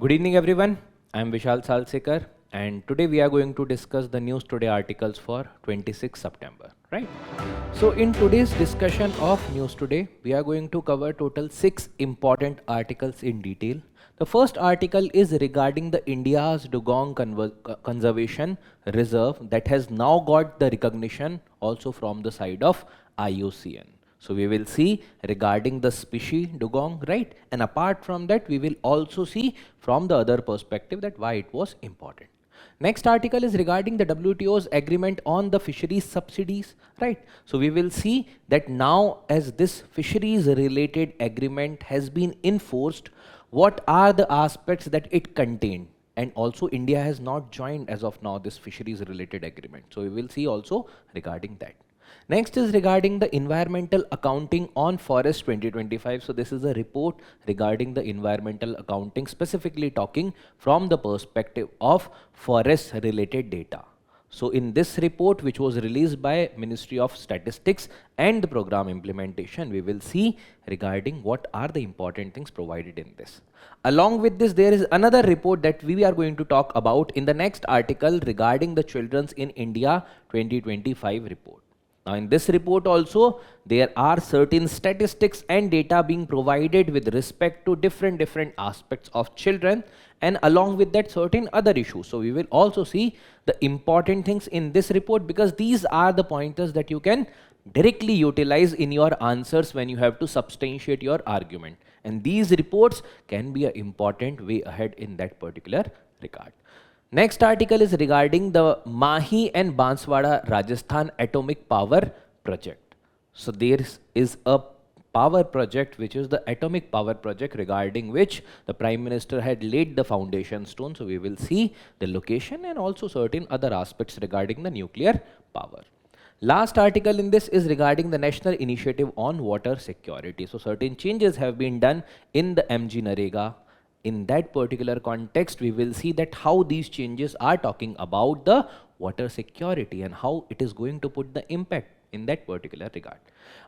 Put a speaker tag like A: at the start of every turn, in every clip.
A: Good evening everyone, I am Vishal Salsekar and today we are going to discuss the News Today articles for 26 September, right? So in today's discussion of News Today, we are going to cover total 6 important articles in detail. The first article is regarding the India's Dugong Conservation Reserve that has now got the recognition also from the side of IUCN. So we will see regarding the species dugong, right? And apart from that, we will also see from the other perspective that why it was important. Next article is regarding the WTO's agreement on the fisheries subsidies, right? So we will see that now as this fisheries related agreement has been enforced, what are the aspects that it contained? And also India has not joined as of now this fisheries related agreement. So we will see also regarding that. Next is regarding the environmental accounting on forest 2025. So this is a report regarding the environmental accounting, specifically talking from the perspective of forest related data. So in this report, which was released by Ministry of Statistics and the program implementation, we will see regarding what are the important things provided in this. Along with this, there is another report that we are going to talk about in the next article regarding the Children's in India 2025 report. Now in this report also, there are certain statistics and data being provided with respect to different aspects of children, and along with that certain other issues. So we will also see the important things in this report, because these are the pointers that you can directly utilize in your answers when you have to substantiate your argument. And these reports can be an important way ahead in that particular regard. Next article is regarding the Mahi and Banswara Rajasthan atomic power project. So there is a power project which is the atomic power project regarding which the Prime Minister had laid the foundation stone. So we will see the location and also certain other aspects regarding the nuclear power. Last article in this is regarding the National Initiative on Water Security. So certain changes have been done in the MG Narega. In that particular context, we will see that how these changes are talking about the water security and how it is going to put the impact in that particular regard.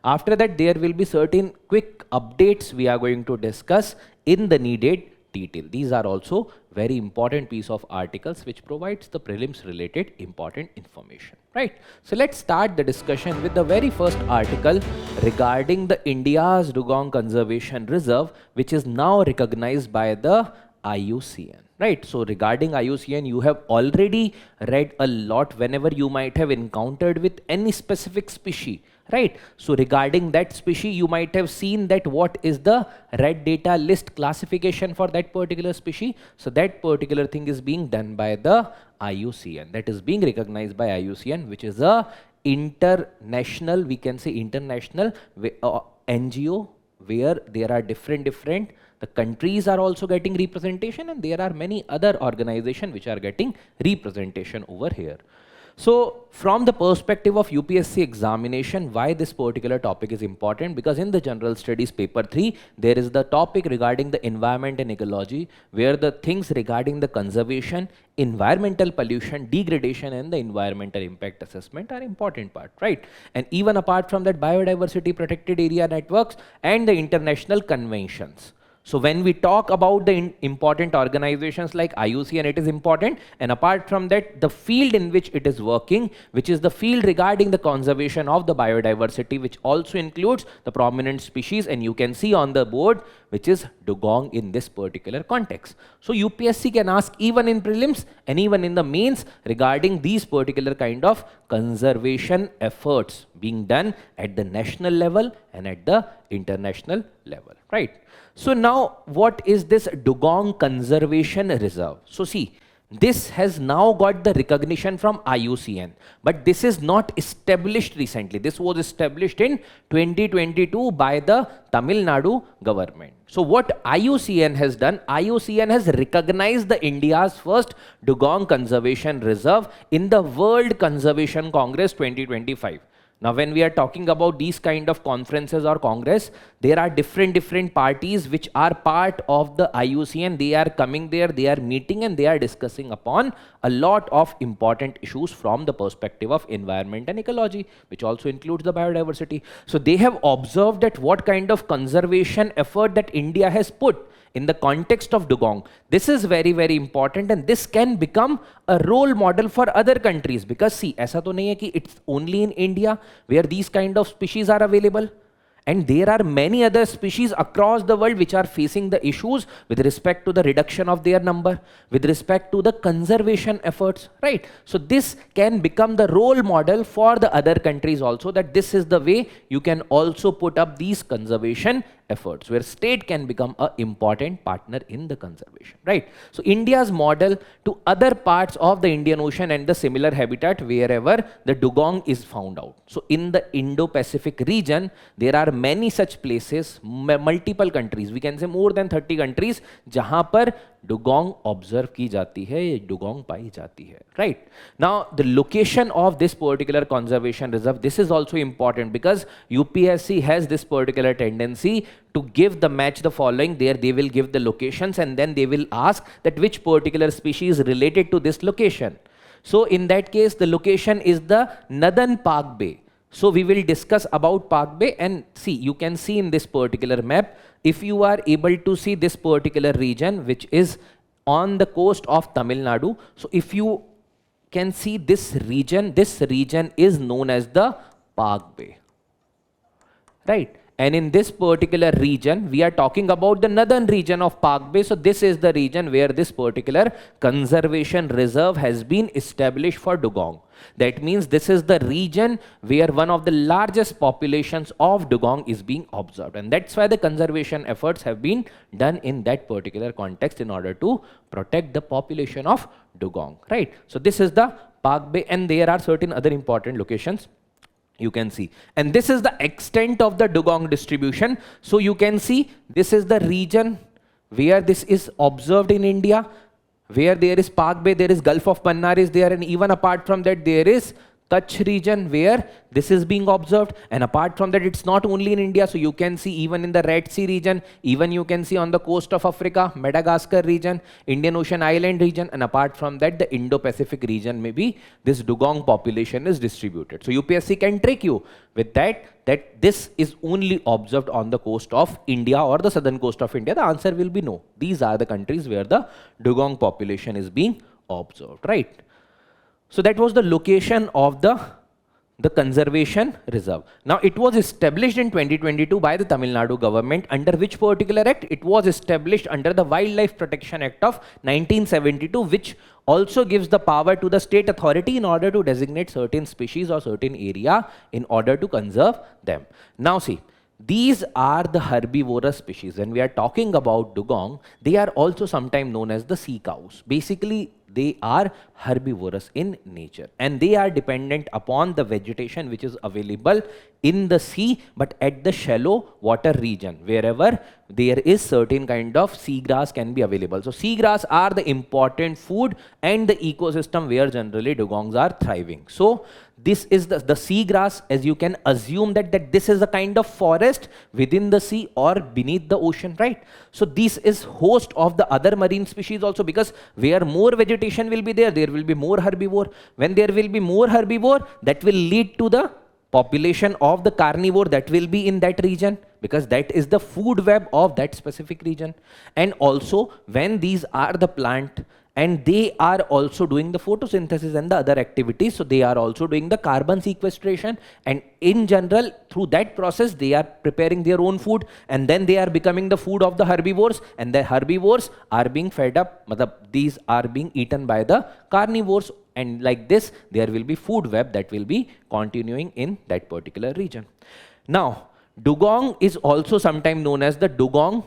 A: After that, there will be certain quick updates we are going to discuss in the needed detail. These are also very important piece of articles which provides the prelims related important information, right? So let's start the discussion with the very first article regarding the India's Dugong Conservation Reserve, which is now recognized by the IUCN, right? So regarding IUCN, you have already read a lot whenever you might have encountered with any specific species, right? So regarding that species, you might have seen that what is the red data list classification for that particular species. So that particular thing is being done by the IUCN, that is being recognized by IUCN, which is a international, we can say international NGO, where there are different the countries are also getting representation, and there are many other organizations which are getting representation over here. So from the perspective of UPSC examination, why this particular topic is important? Because in the general studies paper 3, there is the topic regarding the environment and ecology, where the things regarding the conservation, environmental pollution, degradation and the environmental impact assessment are important part, right? And even apart from that, biodiversity protected area networks and the international conventions. So when we talk about the important organizations like IUCN, it is important, and apart from that, the field in which it is working, which is the field regarding the conservation of the biodiversity, which also includes the prominent species, and you can see on the board, which is dugong in this particular context. So UPSC can ask even in prelims and even in the mains regarding these particular kind of conservation efforts being done at the national level and at the international level, right? So now what is this Dugong Conservation Reserve? So see, this has now got the recognition from IUCN, but this is not established recently. This was established in 2022 by the Tamil Nadu government. So what IUCN has done, IUCN has recognized the India's first Dugong Conservation Reserve in the World Conservation Congress 2025. Now, when we are talking about these kind of conferences or congress, there are different parties which are part of the IUCN. They are coming there, they are meeting and they are discussing upon a lot of important issues from the perspective of environment and ecology, which also includes the biodiversity. So they have observed that what kind of conservation effort that India has put. in the context of dugong, this is very, very important, and this can become a role model for other countries. Because see, ऐसा तो नहीं है कि it's only in India where these kind of species are available. And there are many other species across the world which are facing the issues with respect to the reduction of their number, with respect to the conservation efforts, right? So this can become the role model for the other countries also, that this is the way you can also put up these conservation efforts, where state can become an important partner in the conservation, right? So India's model to other parts of the Indian Ocean and the similar habitat wherever the dugong is found out. So in the Indo-Pacific region, there are many such places, multiple countries, we can say more than 30 countries, जहां पर dugong observe की जाती है, dugong पाई जाती है, right? Now the location of this particular conservation reserve, this is also important, because UPSC has this particular tendency to give the match the following. There they will give the locations, and then they will ask that which particular species is related to this location. So in that case, the location is the Northern Park Bay. So we will discuss about Park Bay, and see, you can see in this particular map, if you are able to see this particular region which is on the coast of Tamil Nadu. So if you can see this region is known as the Park Bay, right? And in this particular region, we are talking about the northern region of Park Bay. So this is the region where this particular conservation reserve has been established for dugong. That means this is the region where one of the largest populations of dugong is being observed. And that's why the conservation efforts have been done in that particular context in order to protect the population of dugong, right? So this is the Park Bay, and there are certain other important locations you can see. And this is the extent of the dugong distribution. So you can see this is the region where this is observed in India, where there is Park Bay, there is Gulf of Mannar is there, and even apart from that there is Kutch region where this is being observed. And apart from that, it's not only in India, so you can see even in the Red Sea region, even you can see on the coast of Africa, Madagascar region, Indian Ocean Island region, and apart from that the Indo-Pacific region, maybe this dugong population is distributed. So UPSC can trick you with that this is only observed on the coast of India or the southern coast of India. The answer will be no. These are the countries where the dugong population is being observed, right? So that was the location of the conservation reserve. Now it was established in 2022 by the Tamil Nadu government. Under which particular act? It was established under the Wildlife Protection Act of 1972, which also gives the power to the state authority in order to designate certain species or certain area in order to conserve them. Now see, these are the herbivorous species. When we are talking about dugong, they are also sometimes known as the sea cows. Basically, they are herbivorous in nature, and they are dependent upon the vegetation which is available in the sea, but at the shallow water region, wherever there is certain kind of seagrass can be available. So seagrass are the important food and the ecosystem where generally dugongs are thriving. So this is the seagrass, as you can assume that this is a kind of forest within the sea or beneath the ocean, right? So this is host of the other marine species also, because where more vegetation will be there will be more herbivore. When there will be more herbivore, that will lead to the population of the carnivore that will be in that region, because that is the food web of that specific region. And also when these are the plant, and they are also doing the photosynthesis and the other activities, so they are also doing the carbon sequestration, and in general through that process they are preparing their own food, and then they are becoming the food of the herbivores, and the herbivores are being fed up, these are being eaten by the carnivores, and like this there will be food web that will be continuing in that particular region. Now dugong is also sometimes known as the dugong,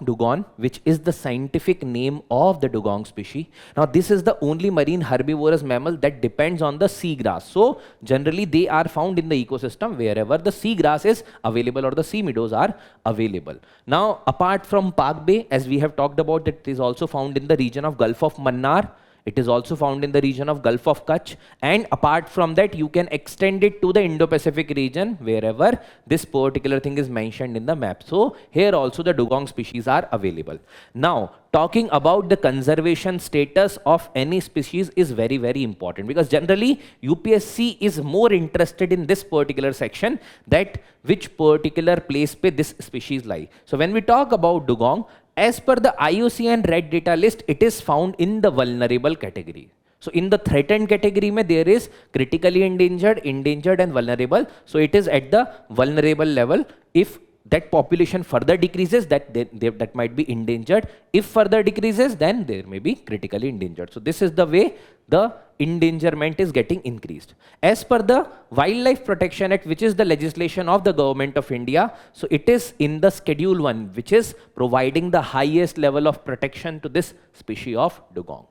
A: which is the scientific name of the dugong species. Now this is the only marine herbivorous mammal that depends on the seagrass. So generally they are found in the ecosystem wherever the seagrass is available or the sea meadows are available. Now apart from Park Bay, as we have talked about, it is also found in the region of Gulf of Mannar. It is also found in the region of Gulf of Kutch, and apart from that you can extend it to the Indo-Pacific region wherever this particular thing is mentioned in the map. So here also the dugong species are available. Now talking about the conservation status of any species is very, very important, because generally UPSC is more interested in this particular section, that which particular place pe this species lie. So when we talk about dugong, as per the IUCN red data list, it is found in the vulnerable category. So in the threatened category, there is critically endangered, endangered and vulnerable. So it is at the vulnerable level. If that population further decreases, that might be endangered. If further decreases, then there may be critically endangered. So this is the way the endangerment is getting increased. As per the Wildlife Protection Act, which is the legislation of the Government of India, so it is in the Schedule 1, which is providing the highest level of protection to this species of dugong.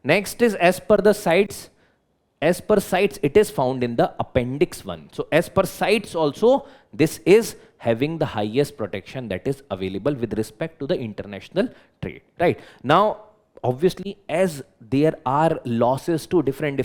A: Next is as per the CITES. As per CITES, it is found in the Appendix 1. So as per CITES also, this is having the highest protection that is available with respect to the international trade, right? Now, obviously, as there are losses to different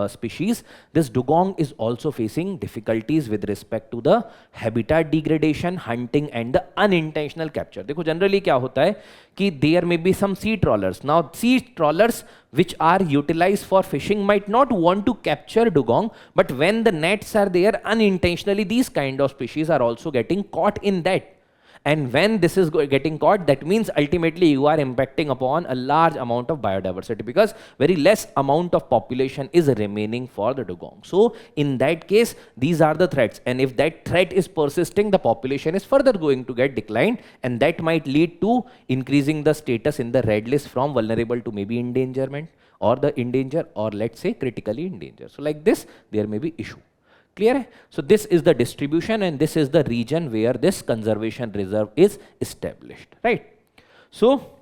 A: species, this dugong is also facing difficulties with respect to the habitat degradation, hunting and the unintentional capture. देखो generally क्या होता है कि there may be some sea trawlers. Now sea trawlers which are utilized for fishing might not want to capture dugong, but when the nets are there, unintentionally these kind of species are also getting caught in that. And when this is getting caught, that means ultimately you are impacting upon a large amount of biodiversity, because very less amount of population is remaining for the dugong. So in that case, these are the threats. And if that threat is persisting, the population is further going to get declined, and that might lead to increasing the status in the red list from vulnerable to maybe endangerment or the endangered, or let's say critically endangered. So like this, there may be issue. Clear? So this is the distribution, and this is the region where this conservation reserve is established, right? So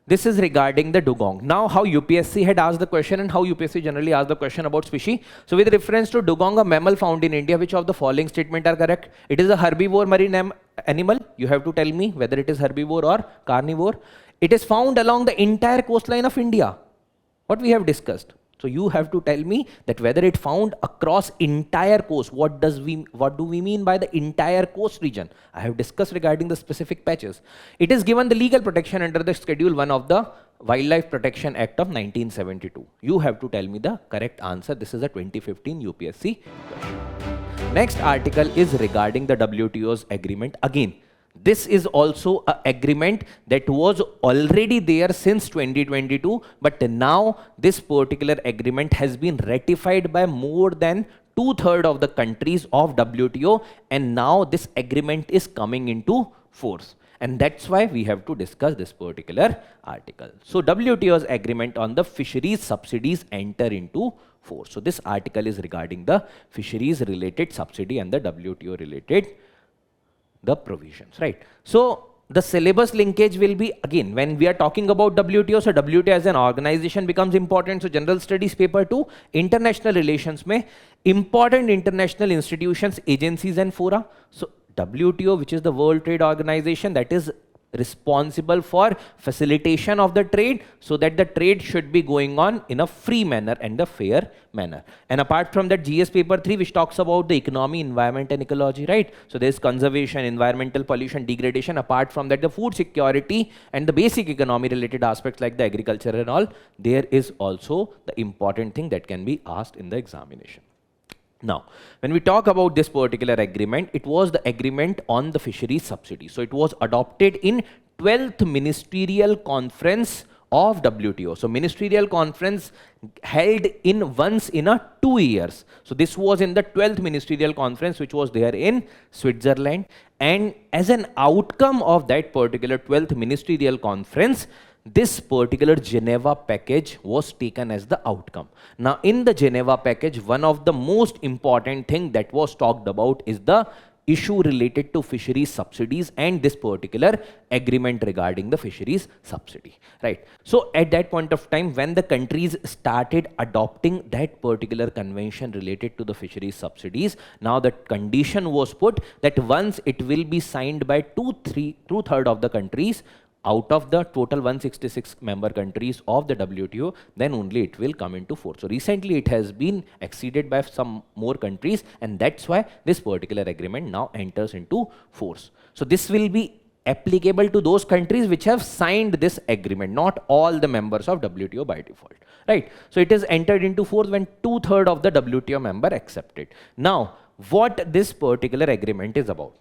A: this is regarding the dugong. Now how UPSC had asked the question, and how UPSC generally asks the question about species. So with reference to dugong, a mammal found in India, which of the following statement are correct? It is a herbivore marine animal. You have to tell me whether it is herbivore or carnivore. It is found along the entire coastline of India. What we have discussed. So you have to tell me that whether it found across entire coast. What do we mean by the entire coast region? I have discussed regarding the specific patches. It is given the legal protection under the Schedule 1 of the Wildlife Protection Act of 1972. You have to tell me the correct answer. This is a 2015 UPSC question. Next article is regarding the WTO's agreement again. This is also an agreement that was already there since 2022, but now this particular agreement has been ratified by more than 2/3 of the countries of WTO, and now this agreement is coming into force. And that's why we have to discuss this particular article. So WTO's agreement on the fisheries subsidies enter into force. So this article is regarding the fisheries related subsidy and the WTO related the provisions, right? So the syllabus linkage will be, again, when we are talking about WTO, so WTO as an organization becomes important. So general studies paper 2, international relations mein important international institutions, agencies and fora. So WTO, which is the World Trade Organization, that is responsible for facilitation of the trade, so that the trade should be going on in a free manner and a fair manner. And apart from that, GS paper 3, which talks about the economy, environment and ecology, right? So there's conservation, environmental pollution, degradation. Apart from that, the food security and the basic economy related aspects like the agriculture and all, there is also the important thing that can be asked in the examination. Now, when we talk about this particular agreement, it was the agreement on the fisheries subsidy. So it was adopted in 12th Ministerial Conference of WTO. So ministerial conference held in once in a 2 years. So this was in the 12th Ministerial Conference, which was there in Switzerland. And as an outcome of that particular 12th Ministerial Conference, this particular Geneva package was taken as the outcome. Now, in the Geneva package, one of the most important thing that was talked about is the issue related to fisheries subsidies and this particular agreement regarding the fisheries subsidy, right? So at that point of time, when the countries started adopting that particular convention related to the fisheries subsidies, now the condition was put that once it will be signed by two-thirds of the countries, out of the total 166 member countries of the WTO, then only it will come into force. So recently it has been exceeded by some more countries, and that's why this particular agreement now enters into force. So this will be applicable to those countries which have signed this agreement, not all the members of WTO by default, right? So it is entered into force when 2/3 of the WTO member accept it. Now, what this particular agreement is about?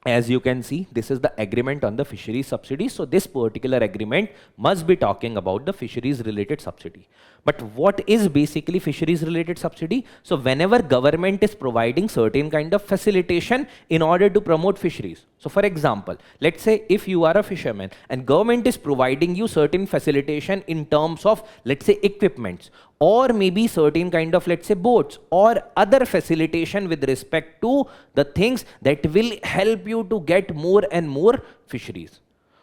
A: As you can see, this is the agreement on the fisheries subsidy. So this particular agreement must be talking about the fisheries related subsidy. But what is basically fisheries related subsidy? So whenever government is providing certain kind of facilitation in order to promote fisheries. So for example, let's say if you are a fisherman and government is providing you certain facilitation in terms of, let's say, equipments, or maybe certain kind of, let's say, boats or other facilitation with respect to the things that will help you to get more and more fisheries.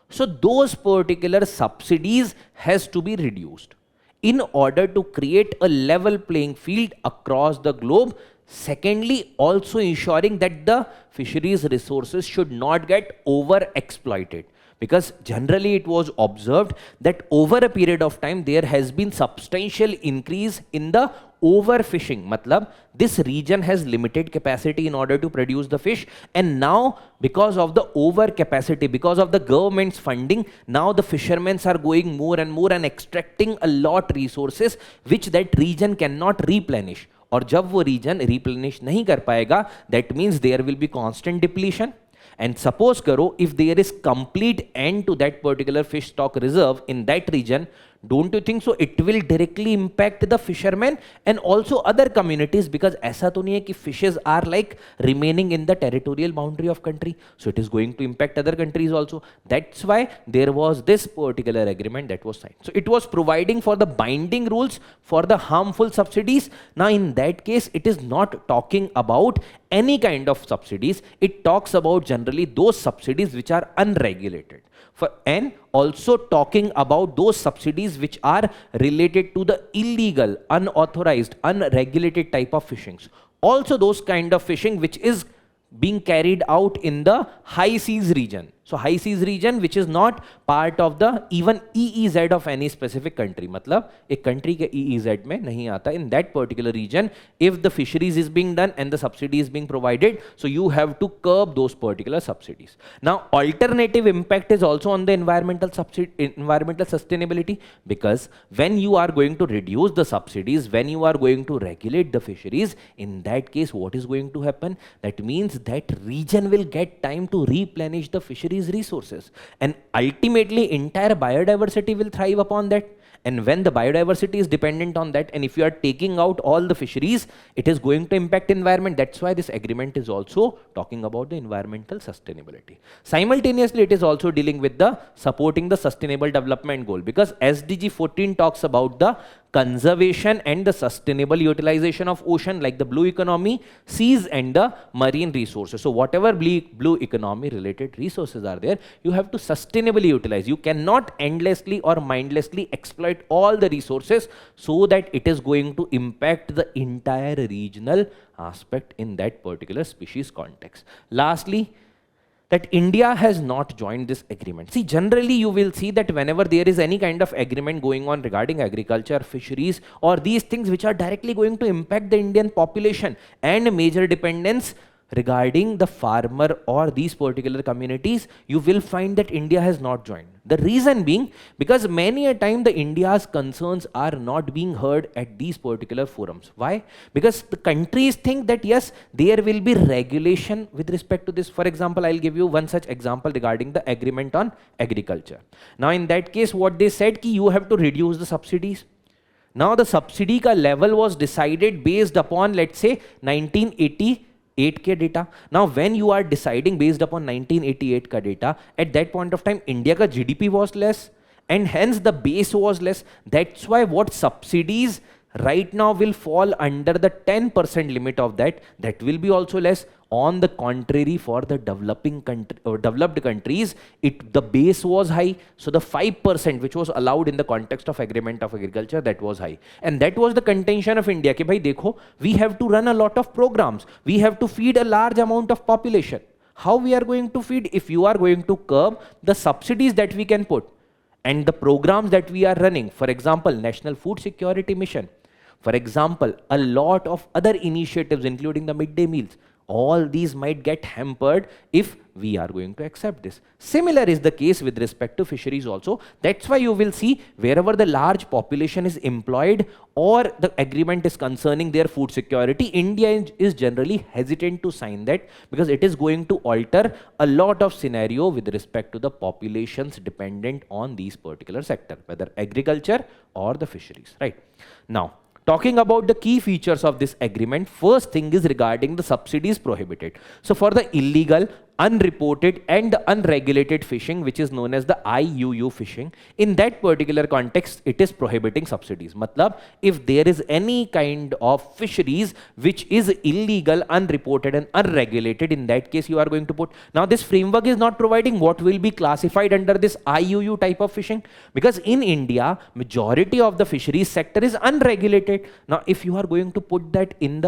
A: So those particular subsidies has to be reduced in order to create a level playing field across the globe. Secondly, also ensuring that the fisheries resources should not get over exploited. Because generally it was observed that over a period of time there has been substantial increase in the overfishing. Matlab, this region has limited capacity in order to produce the fish, and now because of the overcapacity, because of the government's funding, now the fishermen are going more and more and extracting a lot resources which that region cannot replenish. और जब वो region replenish नहीं कर पाएगा, that means there will be constant depletion. And suppose karo, if there is complete end to that particular fish stock reserve in that region, don't you think so it will directly impact the fishermen and also other communities? Because aisa to nahi hai ki fishes are like remaining in the territorial boundary of country, so it is going to impact other countries also. That's why there was this particular agreement that was signed. So it was providing for the binding rules for the harmful subsidies. Now in that case it is not talking about any kind of subsidies, it talks about generally those subsidies which are unregulated. And also talking about those subsidies which are related to the illegal, unauthorized, unregulated type of fishings. Also those kind of fishing which is being carried out in the high seas region. So high seas region which is not part of the even EEZ of any specific country. मतलब एक country के EEZ में नहीं आता. In that particular region, if the fisheries is being done and the subsidy is being provided, so you have to curb those particular subsidies. Now alternative impact is also on the environmental sustainability, because when you are going to reduce the subsidies, when you are going to regulate the fisheries, in that case what is going to happen? That means that region will get time to replenish the fisheries resources, and ultimately entire biodiversity will thrive upon that. And when the biodiversity is dependent on that, and if you are taking out all the fisheries, it is going to impact environment. That's why this agreement is also talking about the environmental sustainability. Simultaneously, it is also dealing with the supporting the sustainable development goal, because SDG 14 talks about the conservation and the sustainable utilization of ocean, like the blue economy, seas and the marine resources. So whatever blue economy related resources are there, you have to sustainably utilize. You cannot endlessly or mindlessly exploit all the resources so that it is going to impact the entire regional aspect in that particular species context. Lastly, that India has not joined this agreement. See, generally you will see that whenever there is any kind of agreement going on regarding agriculture, fisheries, or these things which are directly going to impact the Indian population and major dependence regarding the farmer or these particular communities, you will find that India has not joined. The reason being, because many a time the India's concerns are not being heard at these particular forums. Why? Because the countries think that yes, there will be regulation with respect to this. For example, I'll give you one such example regarding the agreement on agriculture. Now in that case, what they said ki you have to reduce the subsidies. Now the subsidy ka level was decided based upon, let's say, 1988 के data. Now when you are deciding based upon 1988 का data, at that point of time India का GDP was less and hence the base was less. That's why what subsidies right now will fall under the 10% limit of that will be also less. On the contrary, for the developing country or developed countries, the base was high. So the 5% which was allowed in the context of agreement of agriculture, that was high. And that was the contention of India. Ki bhai dekho, we have to run a lot of programs. We have to feed a large amount of population. How we are going to feed if you are going to curb the subsidies that we can put and the programs that we are running? For example, National Food Security Mission. For example, a lot of other initiatives including the midday meals. All these might get hampered if we are going to accept this. Similar is the case with respect to fisheries also. That's why you will see wherever the large population is employed or the agreement is concerning their food security, India is generally hesitant to sign that, because it is going to alter a lot of scenario with respect to the populations dependent on these particular sector, whether agriculture or the fisheries, right? Now, talking about the key features of this agreement, first thing is regarding the subsidies prohibited. So for the illegal, unreported and the unregulated fishing, which is known as the IUU fishing, in that particular context, it is prohibiting subsidies. Matlab, if there is any kind of fisheries which is illegal, unreported and unregulated, in that case you are going to put. Now this framework is not providing what will be classified under this IUU type of fishing, because in India, majority of the fisheries sector is unregulated. Now if you are going to put that in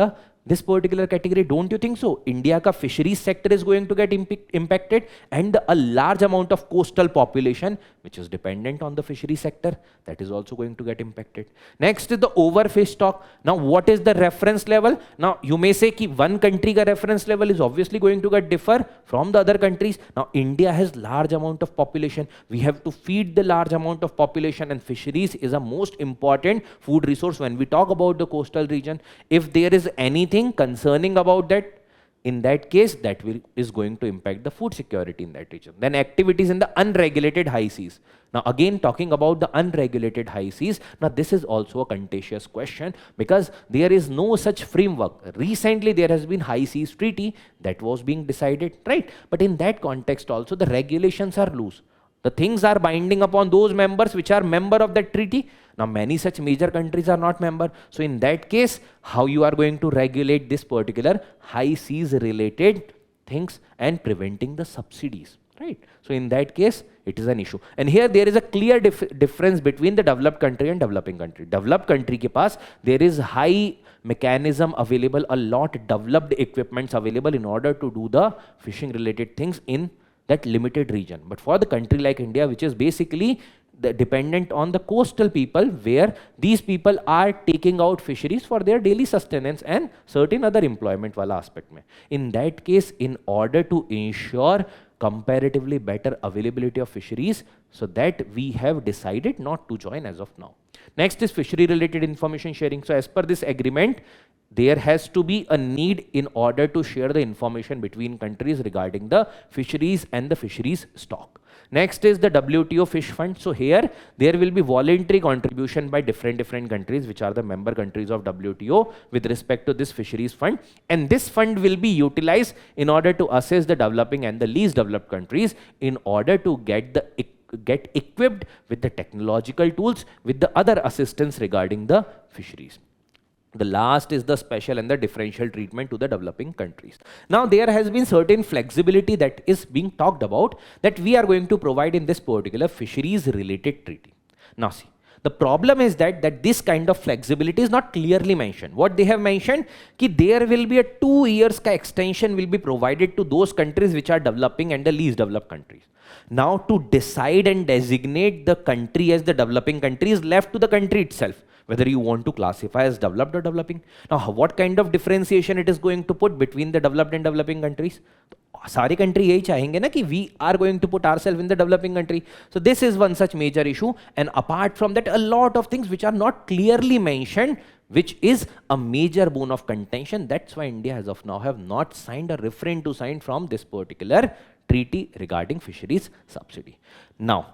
A: this particular category, don't you think so? India ka fisheries sector is going to get impacted, and a large amount of coastal population which is dependent on the fishery sector, that is also going to get impacted. Next is the overfish stock. Now what is the reference level? Now you may say ki one country ka reference level is obviously going to get differ from the other countries. Now India has large amount of population. We have to feed the large amount of population, and fisheries is a most important food resource when we talk about the coastal region. If there is anything concerning about that, in that case, that is going to impact the food security in that region. Then activities in the unregulated high seas. Now again, talking about the unregulated high seas, now this is also a contentious question, because there is no such framework. Recently there has been high seas treaty that was being decided, right? But in that context also, the regulations are loose. The things are binding upon those members which are member of that treaty. Now many such major countries are not member. So in that case, how you are going to regulate this particular high seas related things and preventing the subsidies, right? So in that case, it is an issue. And here there is a clear difference between the developed country and developing country. Developed country ke paas, there is high mechanism available, a lot developed equipments available in order to do the fishing related things in that limited region. But for the country like India, which is basically dependent on the coastal people, where these people are taking out fisheries for their daily sustenance and certain other employment wala aspect mein. In that case, in order to ensure comparatively better availability of fisheries, so that we have decided not to join as of now. Next is fishery related information sharing. So as per this agreement, there has to be a need in order to share the information between countries regarding the fisheries and the fisheries stock. Next is the WTO Fish Fund. So here there will be voluntary contribution by different countries which are the member countries of WTO with respect to this fisheries fund, and this fund will be utilized in order to assess the developing and the least developed countries in order to get equipped with the technological tools, with the other assistance regarding the fisheries. The last is the special and the differential treatment to the developing countries. Now there has been certain flexibility that is being talked about that we are going to provide in this particular fisheries related treaty. Now see, the problem is that this kind of flexibility is not clearly mentioned. What they have mentioned, ki there will be a 2 years ka extension will be provided to those countries which are developing and the least developed countries. Now to decide and designate the country as the developing country is left to the country itself, whether you want to classify as developed or developing. Now what kind of differentiation it is going to put between the developed and developing countries? सारी country यही चाहेंगे ना कि we are going to put ourselves in the developing country. So this is one such major issue, and apart from that, a lot of things which are not clearly mentioned, which is a major bone of contention. That's why India as of now have not signed or refrained to sign from this particular treaty regarding fisheries subsidy. Now,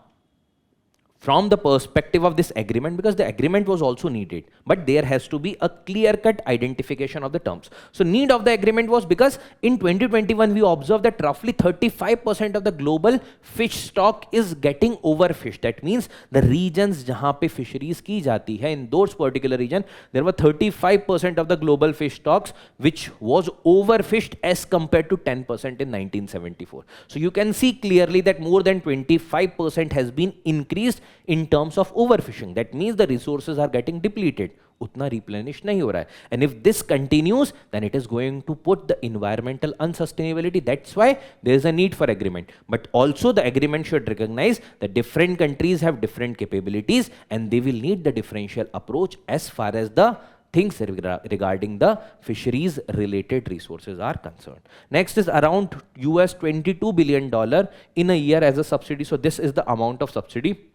A: from the perspective of this agreement, because the agreement was also needed, but there has to be a clear-cut identification of the terms. So need of the agreement was because in 2021 we observed that roughly 35% of the global fish stock is getting overfished. That means the regions jahan pe fisheries ki jati hai, in those particular region, there were 35% of the global fish stocks which was overfished as compared to 10% in 1974. So you can see clearly that more than 25% has been increased in terms of overfishing. That means the resources are getting depleted. Utna replenish nahi ho raha hai. And if this continues, then it is going to put the environmental unsustainability. That's why there is a need for agreement. But also the agreement should recognize that different countries have different capabilities and they will need the differential approach as far as the things regarding the fisheries related resources are concerned. Next is around US $22 billion in a year as a subsidy. So this is the amount of subsidy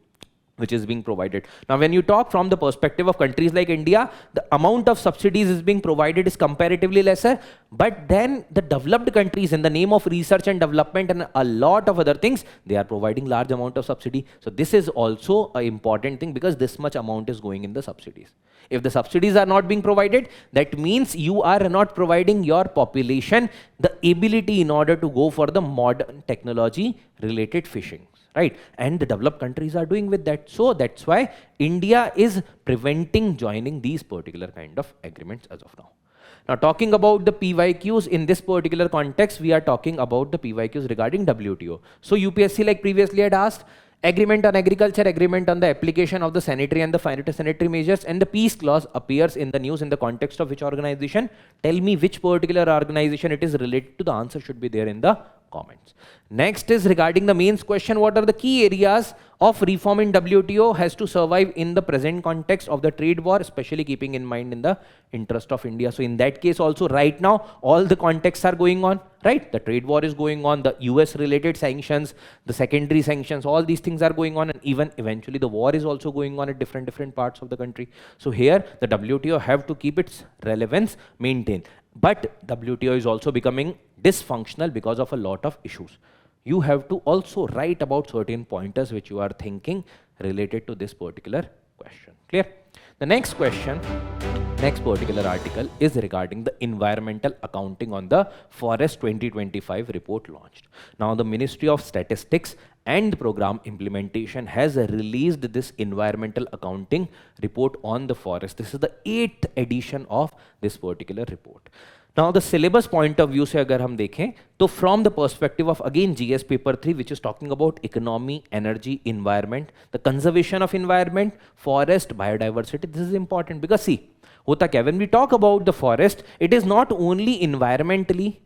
A: which is being provided. Now, when you talk from the perspective of countries like India, the amount of subsidies is being provided is comparatively lesser, but then the developed countries, in the name of research and development and a lot of other things, they are providing large amount of subsidy. So this is also an important thing, because this much amount is going in the subsidies. If the subsidies are not being provided, that means you are not providing your population the ability in order to go for the modern technology related fishing. Right? And the developed countries are doing with that. So that's why India is preventing joining these particular kind of agreements as of now. Now, talking about the PYQs in this particular context, we are talking about the PYQs regarding WTO. So UPSC, like previously had asked, agreement on agriculture, agreement on the application of the sanitary and the phytosanitary measures, and the peace clause appears in the news in the context of which organization? Tell me which particular organization it is related to. The answer should be there in the comments. Next is regarding the mains question. What are the key areas of reform in WTO has to survive in the present context of the trade war, especially keeping in mind in the interest of India? So in that case also, right now all the contexts are going on, right? The trade war is going on, the US related sanctions, the secondary sanctions, all these things are going on, and even eventually the war is also going on at different parts of the country. So here the WTO have to keep its relevance maintained. But WTO is also becoming dysfunctional because of a lot of issues. You have to also write about certain pointers which you are thinking related to this particular question. Clear? The next question, next particular article is regarding the environmental accounting on the Forest 2025 report launched. Now, the Ministry of Statistics and Program Implementation has released this environmental accounting report on the forest. This is the 8th edition of this particular report. Now, the syllabus point of view से अगर हम देखें तो from the perspective of again GS paper 3, which is talking about economy, energy, environment, the conservation of environment, forest, biodiversity, this is important because see, होता क्या, when we talk about the forest, it is not only environmentally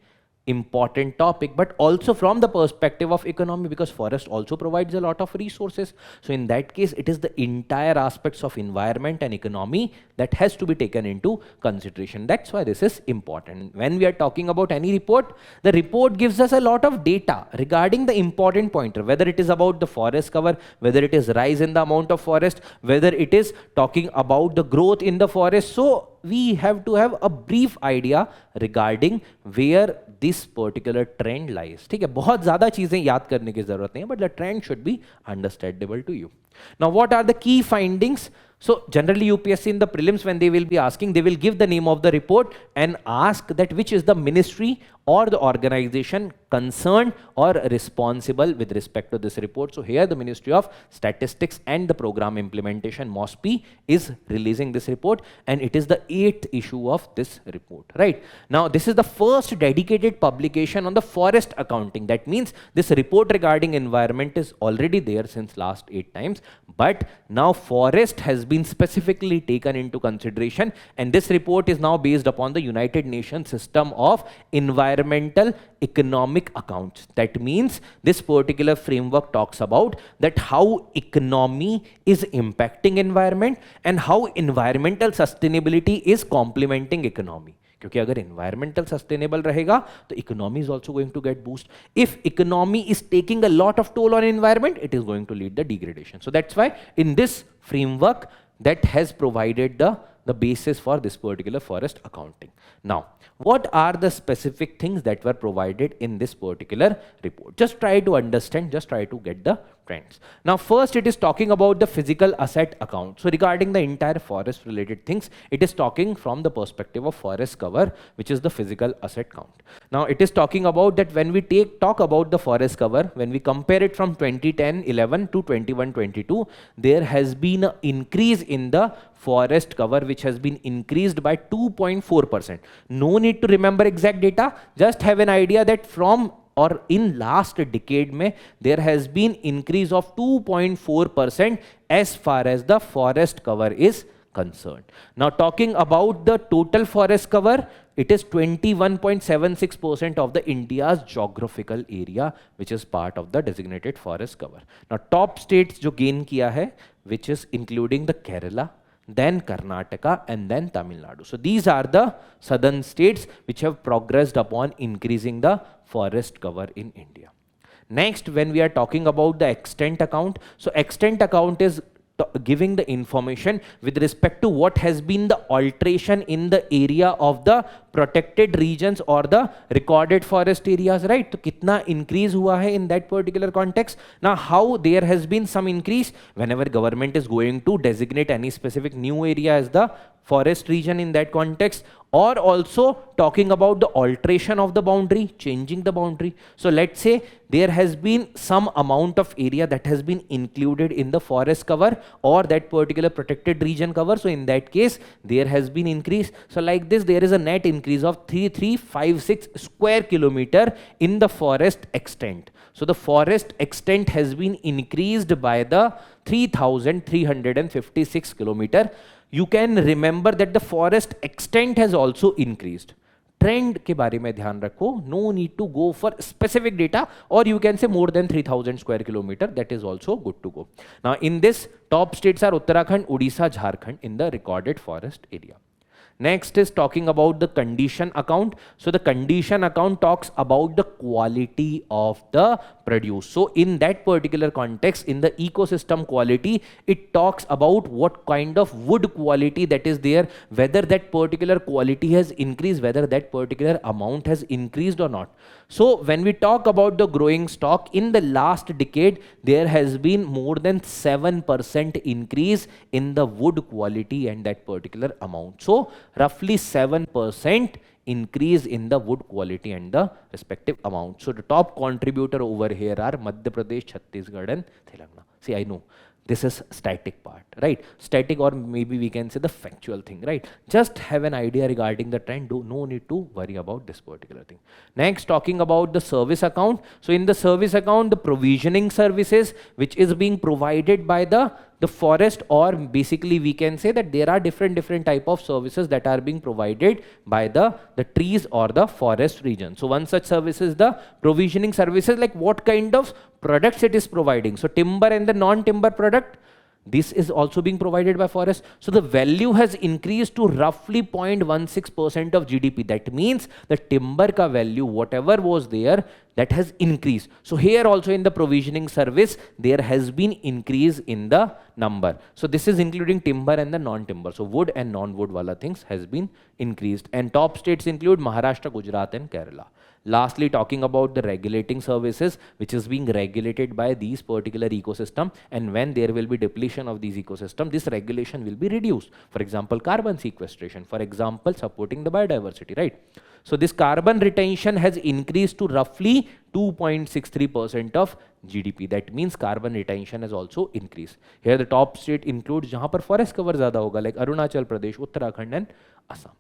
A: important topic, but also from the perspective of economy, because forest also provides a lot of resources. So in that case, it is the entire aspects of environment and economy that has to be taken into consideration. That's why this is important. When we are talking about any report, the report gives us a lot of data regarding the important pointer, whether it is about the forest cover, whether it is rise in the amount of forest, whether it is talking about the growth in the forest. So we have to have a brief idea regarding where this particular trend lies. ठीक है, बहुत ज़्यादा चीज़ें याद करने की ज़रूरत नहीं है, but the trend should be understandable to you. Now, what are the key findings? So generally UPSC in the prelims, when they will be asking, they will give the name of the report and ask that which is the ministry or the organization concerned or responsible with respect to this report. So here the Ministry of Statistics and the Program Implementation, MOSPI, is releasing this report, and it is the 8th issue of this report, right? Now this is the first dedicated publication on the forest accounting. That means this report regarding environment is already there since last 8 times, but now forest has been specifically taken into consideration, and this report is now based upon the United Nations system of environmental economic accounts. That means this particular framework talks about that how economy is impacting environment and how environmental sustainability is complementing economy. क्योंकि अगर environmental sustainable रहेगा तो economy is also going to get boost. If economy is taking a lot of toll on environment, it is going to lead the degradation. So that's why in this framework that has provided the basis for this particular forest accounting. Now, what are the specific things that were provided in this particular report? Just try to understand, just try to get the trends. Now, first it is talking about the physical asset account. So regarding the entire forest related things, it is talking from the perspective of forest cover, which is the physical asset count. Now, it is talking about that when we talk about the forest cover, when we compare it from 2010-11 to 21-22, there has been an increase in the forest cover, which has been increased by 2.4%. No need to remember exact data, just have an idea that from or in last decade mein, there has been increase of 2.4% as far as the forest cover is concerned. Now talking about the total forest cover, it is 21.76% of the India's geographical area, which is part of the designated forest cover. Now top states jo gain kiya hai, which is including the Kerala, then Karnataka, and then Tamil Nadu. So these are the southern states which have progressed upon increasing the forest cover in India. Next, when we are talking about the extent account, so extent account is giving the information with respect to what has been the alteration in the area of the protected regions or the recorded forest areas, right? So kitna increase hua hai in that particular context. Now how there has been some increase whenever government is going to designate any specific new area as the forest region in that context, or also talking about the alteration of the boundary, changing the boundary. So let's say there has been some amount of area that has been included in the forest cover or that particular protected region cover. So in that case, there has been increase. So like this, there is a net increase of 3356 square kilometer in the forest extent. So the forest extent has been increased by the 3356 kilometer. You can remember that the forest extent has also increased. Trend के बारे में ध्यान रखो. No need to go for specific data, or you can say more than 3000 square kilometer. That is also good to go. Now in this, top states are Uttarakhand, Odisha, Jharkhand in the recorded forest area. Next is talking about the condition account. So the condition account talks about the quality of the produce. So in that particular context, in the ecosystem quality, it talks about what kind of wood quality that is there, whether that particular quality has increased, whether that particular amount has increased or not. So when we talk about the growing stock, in the last decade, there has been more than 7% increase in the wood quality and that particular amount. So roughly 7% increase in the wood quality and the respective amount. So the top contributor over here are Madhya Pradesh, Chhattisgarh and Telangana. See, I know this is static part, right? Static, or maybe we can say the factual thing, right? Just have an idea regarding the trend. No need to worry about this particular thing. Next, talking about the service account. So in the service account, the provisioning services which is being provided by the forest, or basically we can say that there are different type of services that are being provided by the trees or the forest region. So one such service is the provisioning services, like what kind of products it is providing. So timber and the non-timber product, this is also being provided by forest. So the value has increased to roughly 0.16% of GDP. That means the timber ka value, whatever was there, that has increased. So here also in the provisioning service, there has been increase in the number. So this is including timber and the non-timber. So wood and non-wood wala things has been increased. And top states include Maharashtra, Gujarat and Kerala. Lastly, talking about the regulating services, which is being regulated by these particular ecosystem, and when there will be depletion of these ecosystem, this regulation will be reduced. For example, carbon sequestration, for example, supporting the biodiversity, right? So this carbon retention has increased to roughly 2.63% of GDP. That means carbon retention has also increased. Here the top state includes jahan par forest cover zyada hoga, like Arunachal Pradesh, Uttarakhand and Assam.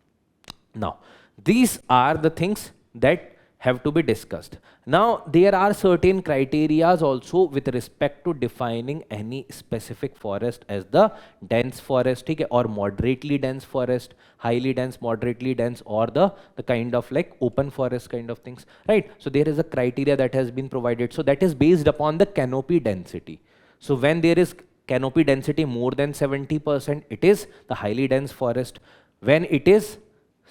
A: Now, these are the things that have to be discussed. Now, there are certain criterias also with respect to defining any specific forest as the dense forest, okay, or moderately dense forest, highly dense, moderately dense, or the kind of like open forest kind of things, right? So there is a criteria that has been provided. So that is based upon the canopy density. So when there is canopy density more than 70%, it is the highly dense forest. When it is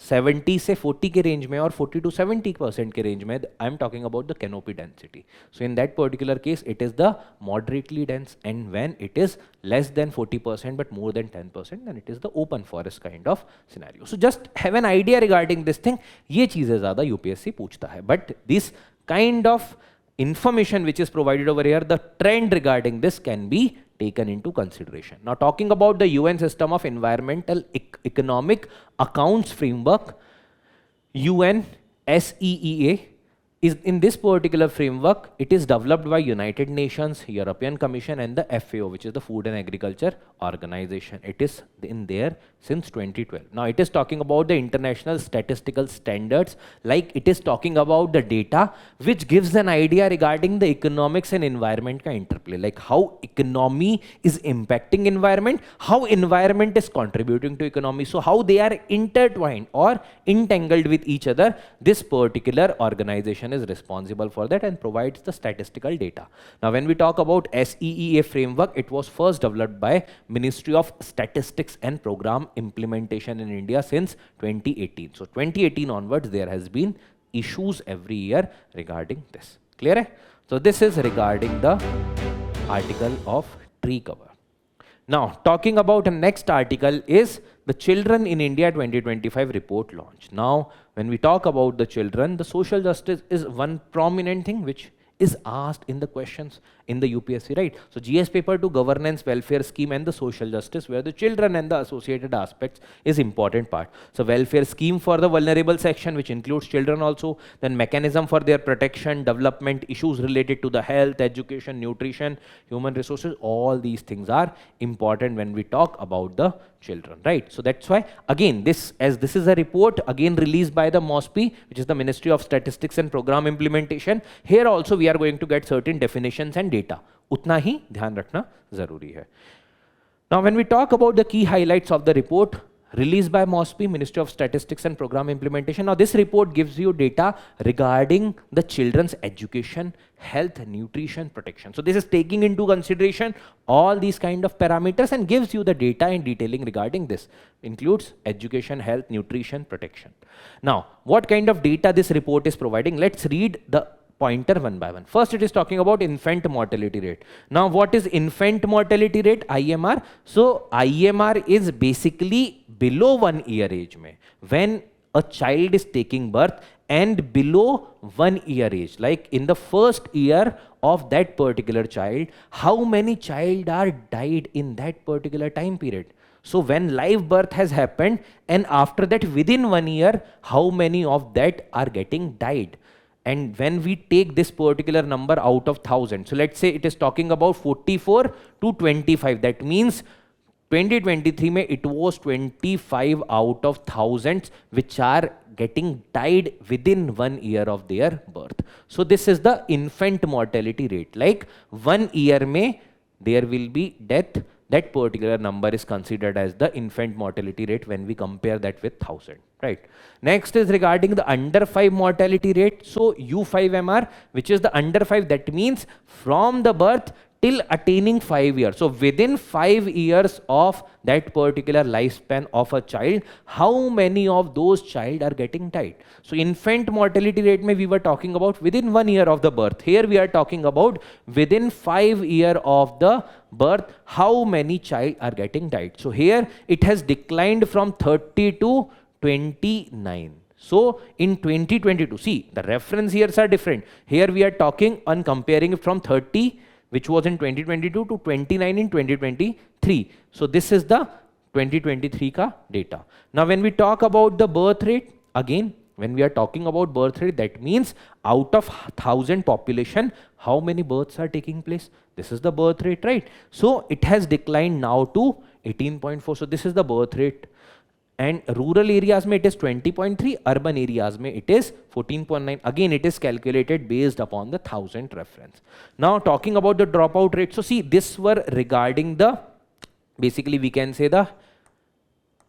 A: 70 से 40 के range में और 40 to 70% के range में, I am talking about the canopy density. So in that particular case, it is the moderately dense, and when it is less than 40% but more than 10%, then it is the open forest kind of scenario. So just have an idea regarding this thing. ये चीजें ज़्यादा UPSC पूछता है, but this kind of information which is provided over here, the trend regarding this can be taken into consideration. Now talking about the UN system of environmental economic accounts framework, UNSEEA, is in this particular framework, it is developed by United Nations, European Commission and the FAO, which is the Food and Agriculture Organization. It is in there since 2012. Now it is talking about the international statistical standards, like it is talking about the data which gives an idea regarding the economics and environment ka interplay, like how economy is impacting environment, how environment is contributing to economy, so how they are intertwined or entangled with each other. This particular organization Administration is responsible for that and provides the statistical data. Now, when we talk about SEEA framework, it was first developed by Ministry of Statistics and Program Implementation in India since 2018. So 2018 onwards, there has been issues every year regarding this. Clear hai? So this is regarding the article of tree cover. Now, talking about the next article is the Children in India 2025 report launch. Now, when we talk about the children, the social justice is one prominent thing which is asked in the questions in the UPSC, right? So GS paper 2 governance, welfare scheme and the social justice, where the children and the associated aspects is important part. So welfare scheme for the vulnerable section, which includes children also, then mechanism for their protection, development, issues related to the health, education, nutrition, human resources, all these things are important when we talk about the children, right? So that's why, again, this is a report again released by the MOSPI, which is the Ministry of Statistics and Program Implementation. Here also we are going to get certain definitions and data. उतना ही ध्यान रखना जरूरी है. Now, when we talk about the key highlights of the report released by MOSPI, Ministry of Statistics and Program Implementation. Now, this report gives you data regarding the children's education, health, nutrition, protection. So this is taking into consideration all these kind of parameters and gives you the data and detailing regarding this. Includes education, health, nutrition, protection. Now, what kind of data this report is providing? Let's read the pointer one by one. First, it is talking about infant mortality rate. Now, what is infant mortality rate? IMR. So IMR is basically below 1 year age mein, when a child is taking birth, and below 1 year age, like in the first year of that particular child, how many child are died in that particular time period. So when live birth has happened, and after that within 1 year, how many of that are getting died. And when we take this particular number out of 1000, so let's say it is talking about 44 to 25, that means 2023 mein it was 25 out of thousands which are getting died within 1 year of their birth. So this is the infant mortality rate, like 1 year mein there will be death. That particular number is considered as the infant mortality rate when we compare that with 1000, right? Next is regarding the under 5 mortality rate. So U5MR, which is the under 5, that means from the birth till attaining 5 years. So within 5 years of that particular lifespan of a child, how many of those child are getting died? So infant mortality rate mein we were talking about within 1 year of the birth. Here we are talking about within 5 year of the birth, how many child are getting died. So here it has declined from 30 to 29. So in 2022, see the reference years are different. Here we are talking on comparing it from 30, which was in 2022, to 29 in 2023. So this is the 2023 ka data. Now when we talk about the birth rate, again, when we are talking about birth rate, that means out of 1000 population, how many births are taking place? This is the birth rate, right? So it has declined now to 18.4. So this is the birth rate. And rural areas mein it is 20.3, urban areas mein it is 14.9. Again, it is calculated based upon the 1000 reference. Now talking about the dropout rate. So see, this were regarding the, basically we can say the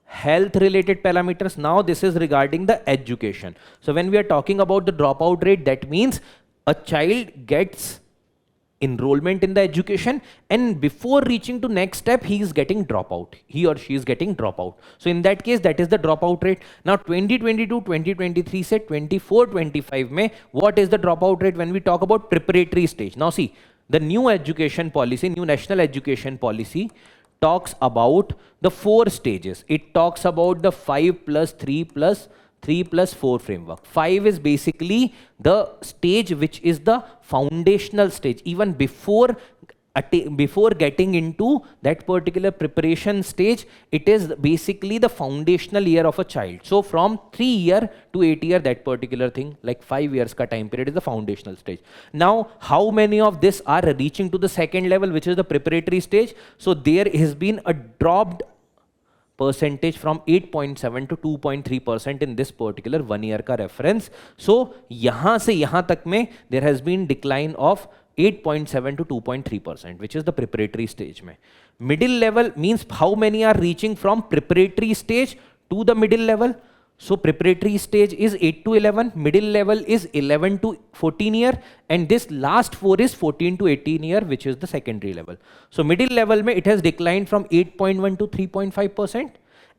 A: health related parameters. Now this is regarding the education. So when we are talking about the dropout rate, that means a child gets enrollment in the education, and before reaching to next step he is getting dropout, he or she is getting dropout. So in that case, that is the dropout rate. Now 2022 2023 se 24 25 mein what is the dropout rate when we talk about preparatory stage? Now see, the new education policy, new national education policy talks about the 4 stages. It talks about the 5 plus 3 plus 3 plus 4 framework. 5 is basically the stage which is the foundational stage. Even before getting into that particular preparation stage, it is basically the foundational year of a child. So from 3 year to 8 year, that particular thing, like 5 years ka time period is the foundational stage. Now, how many of this are reaching to the second level, which is the preparatory stage? So there has been a dropped percentage from 8.7 to 2.3% in this particular 1 year ka reference. So yahan se yahan tak mein there has been decline of 8.7 to 2.3%, which is the preparatory stage mein. Middle level means how many are reaching from preparatory stage to the middle level. So preparatory stage is 8 to 11, middle level is 11 to 14 year, and this last 4 is 14 to 18 year, which is the secondary level. So middle level mein it has declined from 8.1 to 3.5%,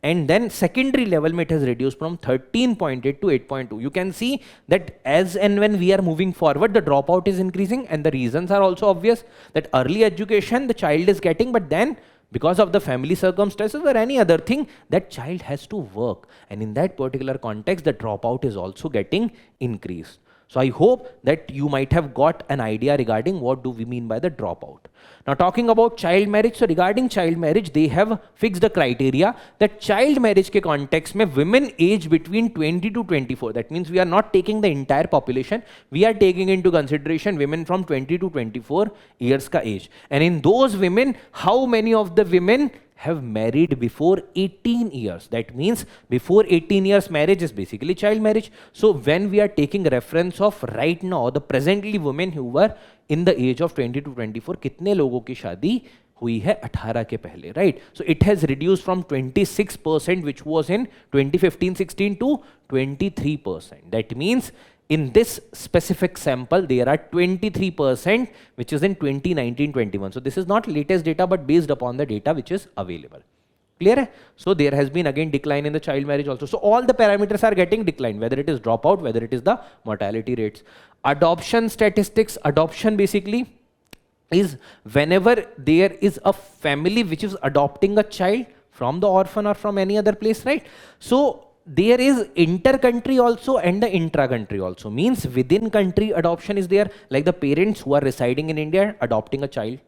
A: and then secondary level mein it has reduced from 13.8 to 8.2. You can see that as and when we are moving forward, the dropout is increasing, and the reasons are also obvious, that early education the child is getting, but then because of the family circumstances or any other thing, that child has to work, and in that particular context the dropout is also getting increased. So I hope that you might have got an idea regarding what do we mean by the dropout. Now talking about child marriage, so regarding child marriage, they have fixed the criteria that child marriage ke context mein women age between 20 to 24, that means we are not taking the entire population, we are taking into consideration women from 20 to 24 years ka age. And in those women, how many of the women have married before 18 years? That means before 18 years marriage is basically child marriage. So when we are taking reference of right now, the presently women who were in the age of 20 to 24, कितने लोगों की शादी हुई है 18 के पहले, right? So it has reduced from 26% which was in 2015-16 to 23%. That means in this specific sample, there are 23% which is in 2019-21. So this is not latest data, but based upon the data which is available. Clear? So there has been again decline in the child marriage also. So all the parameters are getting declined, whether it is dropout, whether it is the mortality rates. Adoption statistics, adoption basically is whenever there is a family which is adopting a child from the orphan or from any other place, right? So there is inter-country also and the intra-country also. Means within country adoption is there, like the parents who are residing in India adopting a child,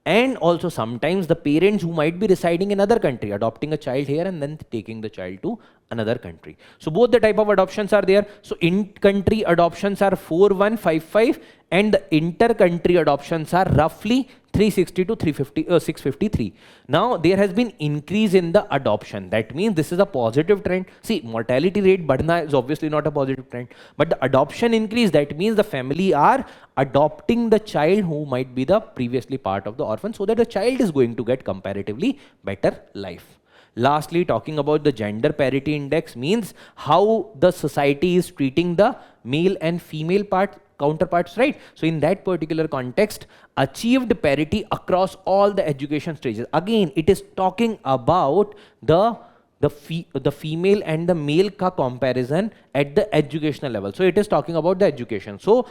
A: and also sometimes the parents who might be residing in other country adopting a child here and then taking the child to another country. So both the type of adoptions are there. So in-country adoptions are 4155 and the inter-country adoptions are roughly 360 to 653. Now there has been increase in the adoption. That means this is a positive trend. See, mortality rate badhna is obviously not a positive trend, but the adoption increase, that means the family are adopting the child who might be the previously part of the orphan, so that the child is going to get comparatively better life. Lastly, talking about the gender parity index, means how the society is treating the male and female counterparts, right? So in that particular context, achieved parity across all the education stages. Again, it is talking about the female and the male ka comparison at the educational level. So it is talking about the education. So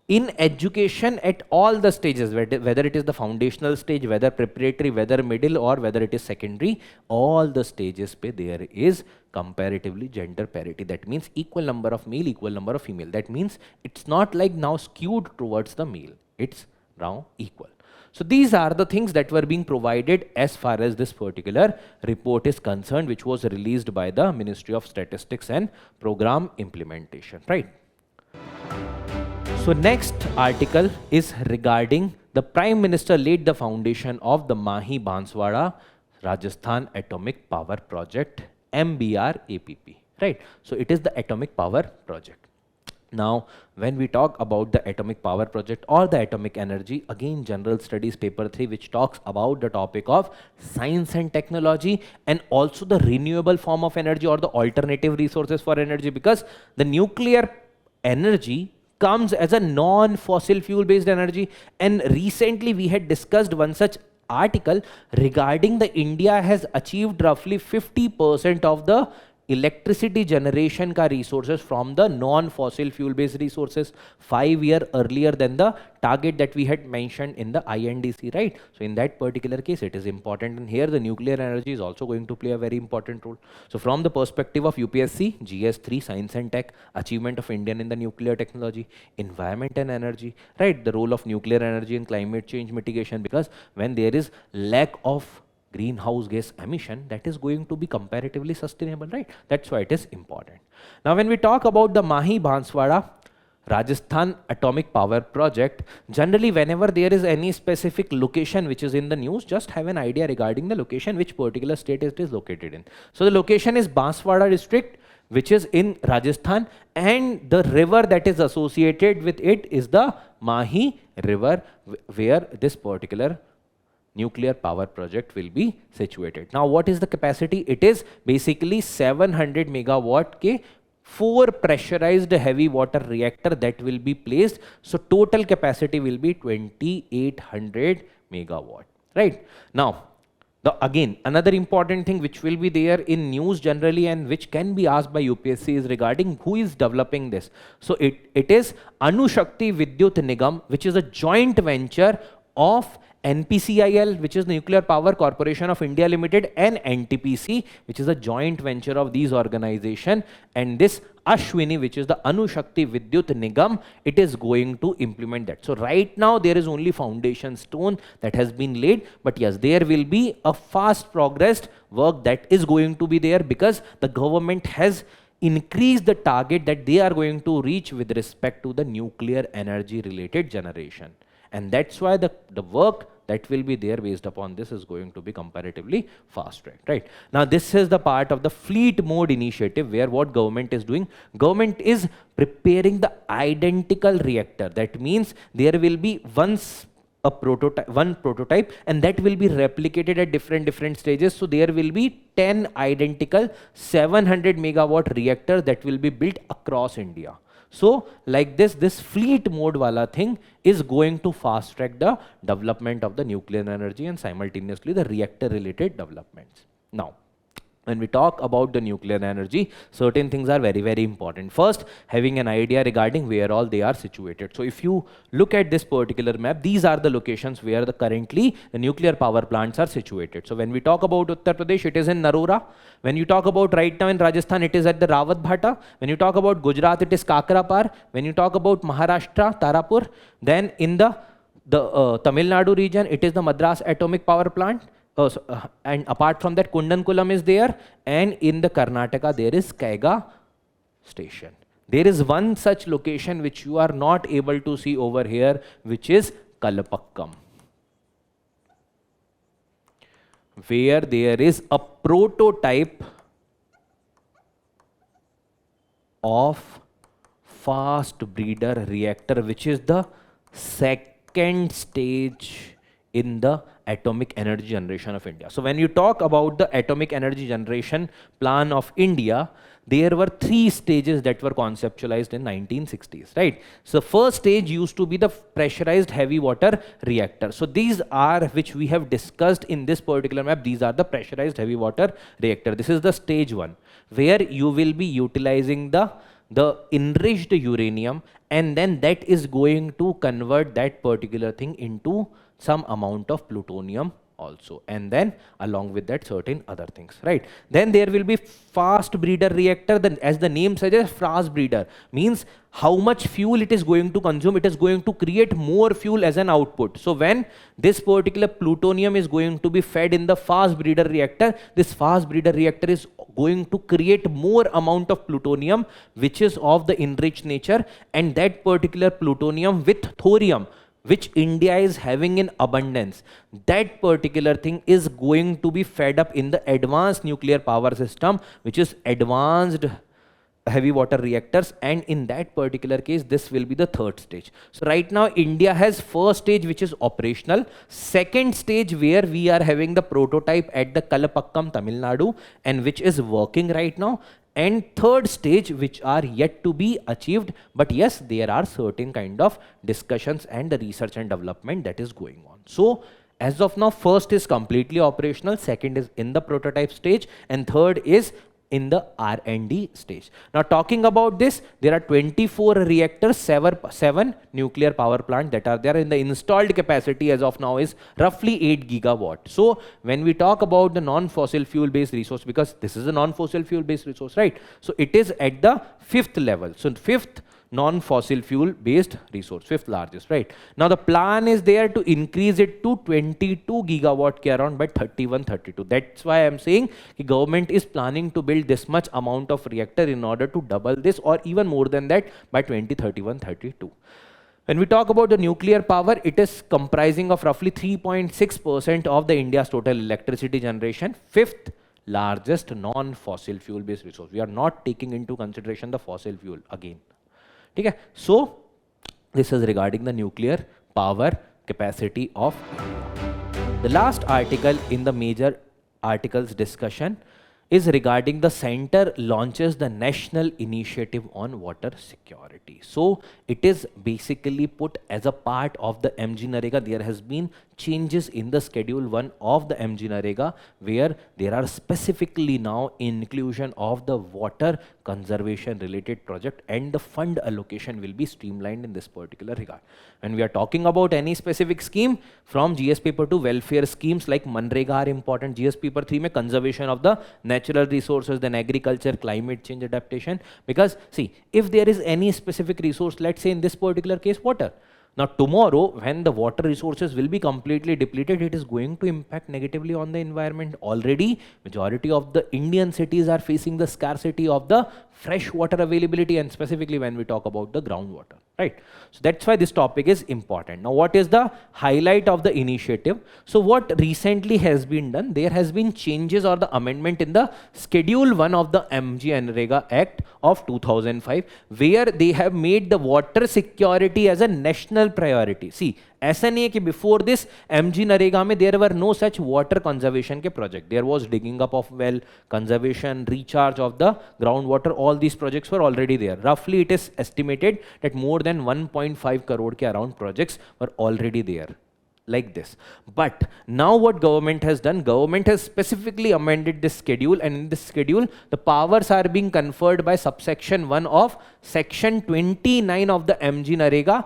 A: in education at all the stages, whether it is the foundational stage, whether preparatory, whether middle, or whether it is secondary, all the stages pe there is comparatively gender parity. That means equal number of male, equal number of female. That means it's not like now skewed towards the male, it's now equal. So these are the things that were being provided as far as this particular report is concerned, which was released by the Ministry of Statistics and Program Implementation, right? So next article is regarding the Prime Minister laid the foundation of the Mahi Banswara Rajasthan Atomic Power Project, MBR-APP, right? So it is the atomic power project. Now, when we talk about the atomic power project or the atomic energy, again General Studies paper 3, which talks about the topic of science and technology and also the renewable form of energy or the alternative resources for energy, because the nuclear energy comes as a non-fossil fuel based energy. And recently we had discussed one such article regarding the India has achieved roughly 50% of the electricity generation ka resources from the non-fossil fuel based resources 5 years earlier than the target that we had mentioned in the INDC, right? So in that particular case, it is important, and here the nuclear energy is also going to play a very important role. So from the perspective of UPSC, GS3, Science and Tech, achievement of Indian in the nuclear technology, environment and energy, right? The role of nuclear energy in climate change mitigation, because when there is lack of greenhouse gas emission, that is going to be comparatively sustainable, right? That's why it is important. Now, when we talk about the Mahi Banswara Rajasthan Atomic Power Project, generally whenever there is any specific location which is in the news, just have an idea regarding the location, which particular state it is located in. So the location is Banswara district, which is in Rajasthan, and the river that is associated with it is the Mahi river, where this particular nuclear power project will be situated. Now, what is the capacity? It is basically 700 megawatt ke 4 pressurized heavy water reactor that will be placed. So total capacity will be 2800 megawatt, right? Now, again, another important thing which will be there in news generally and which can be asked by UPSC is regarding who is developing this. So it is Anushakti Vidyut Nigam, which is a joint venture of NPCIL, which is Nuclear Power Corporation of India Limited, and NTPC, which is a joint venture of these organizations. And this Ashwini, which is the Anushakti Vidyut Nigam, it is going to implement that. So right now there is only foundation stone that has been laid, but yes, there will be a fast progressed work that is going to be there, because the government has increased the target that they are going to reach with respect to the nuclear energy related generation. And that's why the work that will be there based upon this is going to be comparatively fast tracked, right? Now, this is the part of the fleet mode initiative where what government is doing. Government is preparing the identical reactor. That means there will be one prototype, and that will be replicated at different stages. So there will be 10 identical 700 megawatt reactors that will be built across India. So like this fleet mode wala thing is going to fast track the development of the nuclear energy and simultaneously the reactor related developments. Now, when we talk about the nuclear energy, certain things are very important. First, having an idea regarding where all they are situated. So if you look at this particular map, these are the locations where currently the nuclear power plants are situated. So when we talk about Uttar Pradesh, it is in Narora. When you talk about right now in Rajasthan, it is at the Rawat Bhata. When you talk about Gujarat, it is Kakrapar. When you talk about Maharashtra, Tarapur. Then in the Tamil Nadu region, it is the Madras Atomic Power Plant. And apart from that, Kundankulam is there, and in the Karnataka there is Kaiga station. There is one such location which you are not able to see over here, which is Kalapakkam, where there is a prototype of fast breeder reactor, which is the second stage in the atomic energy generation of India. So when you talk about the atomic energy generation plan of India, there were 3 stages that were conceptualized in 1960s, right? So first stage used to be the pressurized heavy water reactor. So these are, which we have discussed in this particular map, these are the pressurized heavy water reactor. This is the stage 1, where you will be utilizing the enriched uranium, and then that is going to convert that particular thing into some amount of plutonium also, and then along with that certain other things, right? Then there will be fast breeder reactor. Then, as the name suggests, fast breeder means how much fuel it is going to consume. It is going to create more fuel as an output. So when this particular plutonium is going to be fed in the fast breeder reactor, this fast breeder reactor is going to create more amount of plutonium which is of the enriched nature, and that particular plutonium with thorium, which India is having in abundance, that particular thing is going to be fed up in the advanced nuclear power system, which is advanced heavy water reactors, and in that particular case this will be the third stage. So right now India has first stage which is operational, second stage where we are having the prototype at the Kalapakkam, Tamil Nadu, and which is working right now, and third stage which are yet to be achieved. But yes, there are certain kind of discussions and the research and development that is going on. So as of now, first is completely operational, second is in the prototype stage, and third is in the R&D stage. Now talking about this, there are 24 reactors, 7 nuclear power plants that are there, in the installed capacity as of now is roughly 8 gigawatt. So when we talk about the non-fossil fuel based resource, because this is a non-fossil fuel based resource, right? So it is at the 5th level. So 5th non-fossil fuel based resource, 5th largest, right? Now the plan is there to increase it to 22 gigawatt ke around by 31-32. That's why I'm saying the government is planning to build this much amount of reactor in order to double this or even more than that by 2031-32. When we talk about the nuclear power, it is comprising of roughly 3.6% of the India's total electricity generation, 5th largest non-fossil fuel based resource. We are not taking into consideration the fossil fuel again. Okay. So this is regarding the nuclear power capacity of India. The last article in the major articles discussion is regarding the center launches the national initiative on water security. So it is basically put as a part of the MG Narega. There has been changes in the schedule 1 of the MG Narega, where there are specifically now inclusion of the water conservation related project, and the fund allocation will be streamlined in this particular regard. When we are talking about any specific scheme, from GS paper 2, welfare schemes like Manrega are important. GS paper 3 mein conservation of the natural resources, then agriculture, climate change adaptation. Because see, if there is any specific resource, let's say in this particular case water, now tomorrow when the water resources will be completely depleted, it is going to impact negatively on the environment. Already majority of the Indian cities are facing the scarcity of the fresh water availability, and specifically when we talk about the groundwater, right? So that's why this topic is important. Now what is the highlight of the initiative? So what recently has been done, there has been changes or the amendment in the schedule 1 of the MG Narega Act of 2005, where they have made the water security as a national priority. See, ऐसा नहीं है कि before this MG Narega में there were no such water conservation के project. There was digging up of well, conservation, recharge of the groundwater. All these projects were already there. Roughly it is estimated that more than 1.5 crore के around projects were already there, like this. But now what government has done, government has specifically amended this schedule, and in this schedule the powers are being conferred by subsection 1 of section 29 of the MG Narega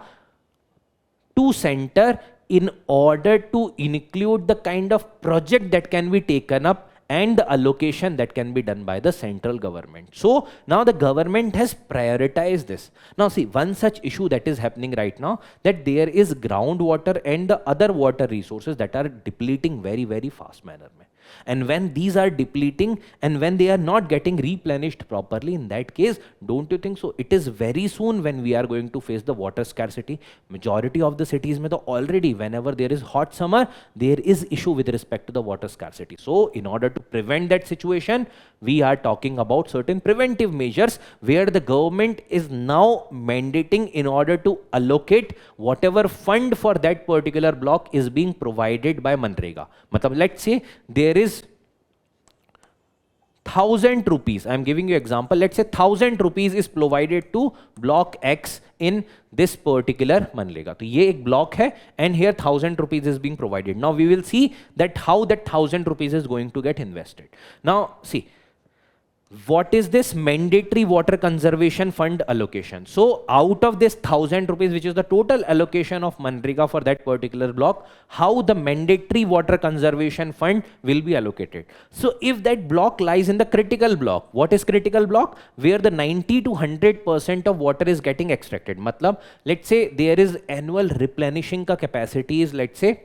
A: to center, in order to include the kind of project that can be taken up and the allocation that can be done by the central government. So now the government has prioritized this. Now see, one such issue that is happening right now, that there is groundwater and the other water resources that are depleting very, very fast manner mein. And when these are depleting and when they are not getting replenished properly, in that case, don't you think so, it is very soon when we are going to face the water scarcity. Majority of the cities mein to already, whenever there is hot summer, there is issue with respect to the water scarcity. So in order to prevent that situation, we are talking about certain preventive measures where the government is now mandating, in order to allocate whatever fund for that particular block is being provided by Manrega. Matlab, let's say there is 1,000 rupees. I am giving you example. Let's say 1,000 rupees is provided to block X in this particular Manrega. So ये एक block है, and here 1,000 rupees is being provided. Now we will see that how that 1,000 rupees is going to get invested. Now see, what is this mandatory water conservation fund allocation? So out of this 1,000 rupees, which is the total allocation of Manrega for that particular block, how the mandatory water conservation fund will be allocated. So if that block lies in the critical block, what is critical block? Where the 90 to 100% of water is getting extracted. Matlab, let's say there is annual replenishing ka capacity is, let's say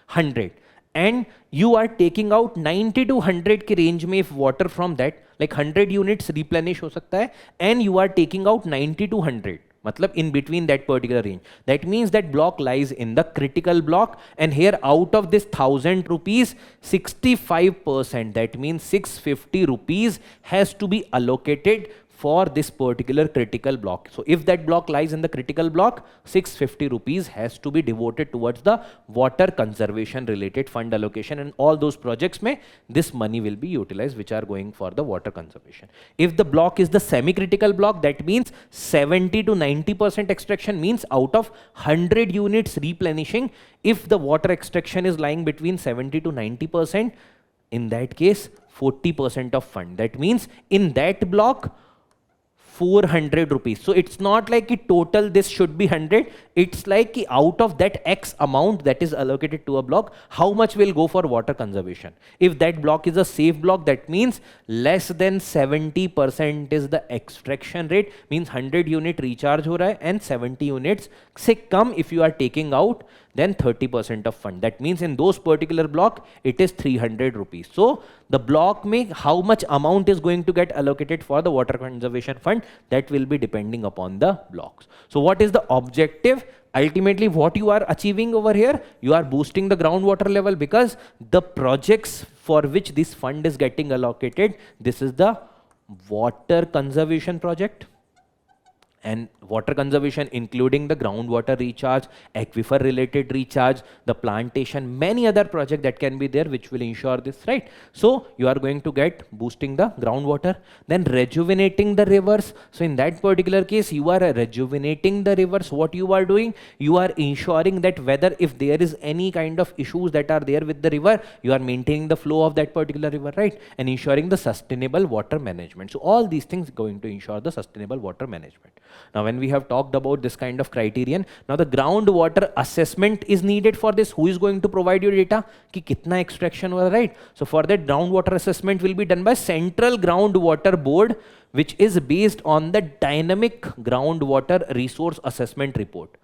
A: 100. And you are taking out 90 to 100 के range में if water from that, like 100 units replenish हो सकता है, and you are taking out 90 to 100, मतलब in between that particular range. That means that block lies in the critical block, and here out of this 1,000 rupees, 65%, that means 650 rupees has to be allocated for this particular critical block. So if that block lies in the critical block, 650 rupees has to be devoted towards the water conservation related fund allocation, and all those projects may this money will be utilized which are going for the water conservation. If the block is the semi-critical block, that means 70 to 90% extraction, means out of 100 units replenishing, if the water extraction is lying between 70 to 90%, in that case 40% of fund. That means in that block 400 rupees. So it's not like a total this should be 100. It's like out of that X amount that is allocated to a block, how much will go for water conservation. If that block is a safe block, that means less than 70% is the extraction rate, means 100 unit recharge ho raha hai, and 70 units se kam if you are taking out, then 30% of fund. That means in those particular block, it is 300 rupees. So the block may how much amount is going to get allocated for the water conservation fund, that will be depending upon the blocks. So what is the objective? Ultimately, what you are achieving over here, you are boosting the groundwater level, because the projects for which this fund is getting allocated, this is the water conservation project, and water conservation including the groundwater recharge, aquifer related recharge, the plantation, many other projects that can be there which will ensure this, right? So you are going to get boosting the groundwater, then rejuvenating the rivers. So in that particular case, you are rejuvenating the rivers. What you are doing, you are ensuring that whether if there is any kind of issues that are there with the river, you are maintaining the flow of that particular river, right? And ensuring the sustainable water management. So all these things going to ensure the sustainable water management. Now when we have talked about this kind of criterion, now the groundwater assessment is needed for this. Who is going to provide you data ki kitna extraction was, right? So for that, groundwater assessment will be done by Central Groundwater Board, which is based on the dynamic groundwater resource assessment report.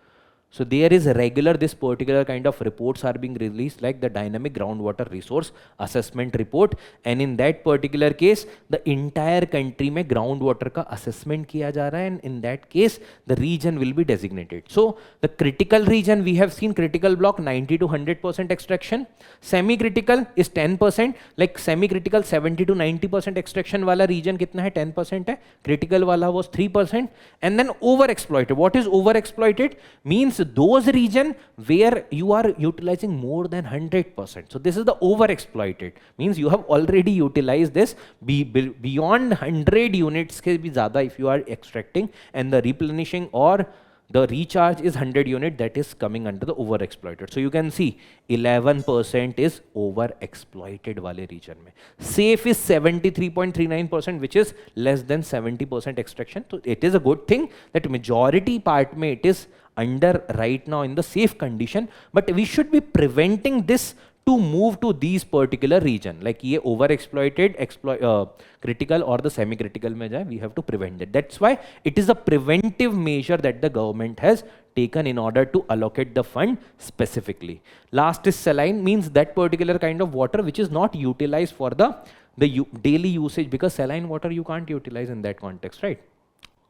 A: So there is regular, this particular kind of reports are being released like the dynamic groundwater resource assessment report, and in that particular case the entire country में groundwater का assessment किया जा रहा है, and in that case the region will be designated. So the critical region, we have seen critical block 90 to 100% extraction, semi critical is 10%, like semi critical 70 to 90% extraction वाला region कितना है, 10% है, critical वाला was 3%, and then over exploited. What is over exploited? Means those region where you are utilizing more than 100%. So this is the over exploited, means you have already utilized this beyond 100 units ke bhi zyada if you are extracting, and the replenishing or the recharge is 100 unit, that is coming under the over exploited. So you can see 11% is over exploited wale region mein. Safe is 73.39%, which is less than 70% extraction. So it is a good thing that majority part mein it is under right now in the safe condition, but we should be preventing this to move to these particular region, like ye over exploited, critical or the semi critical mein jaye, we have to prevent it. That's why it is a preventive measure that the government has taken in order to allocate the fund specifically. Last is saline, means that particular kind of water which is not utilized for the daily usage, because saline water you can't utilize in that context, right?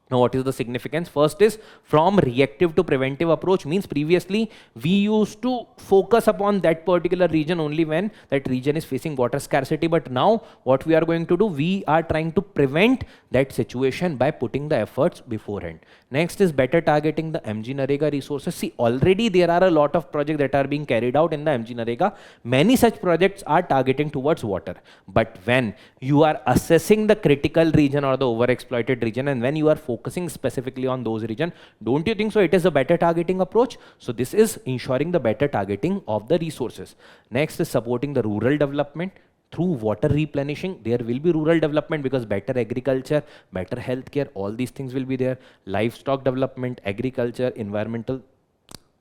A: Now what is the significance? First is from reactive to preventive approach, means previously we used to focus upon that particular region only when that region is facing water scarcity, but now what we are going to do, we are trying to prevent that situation by putting the efforts beforehand. Next is better targeting the MG Narega resources. See, already there are a lot of projects that are being carried out in the MG Narega. Many such projects are targeting towards water, but when you are assessing the critical region or the overexploited region, and when you are focusing specifically on those regions, don't you think so it is a better targeting approach? So this is ensuring the better targeting of the resources. Next is supporting the rural development through water replenishing. There will be rural development because better agriculture, better healthcare, all these things will be there. Livestock development, agriculture, environmental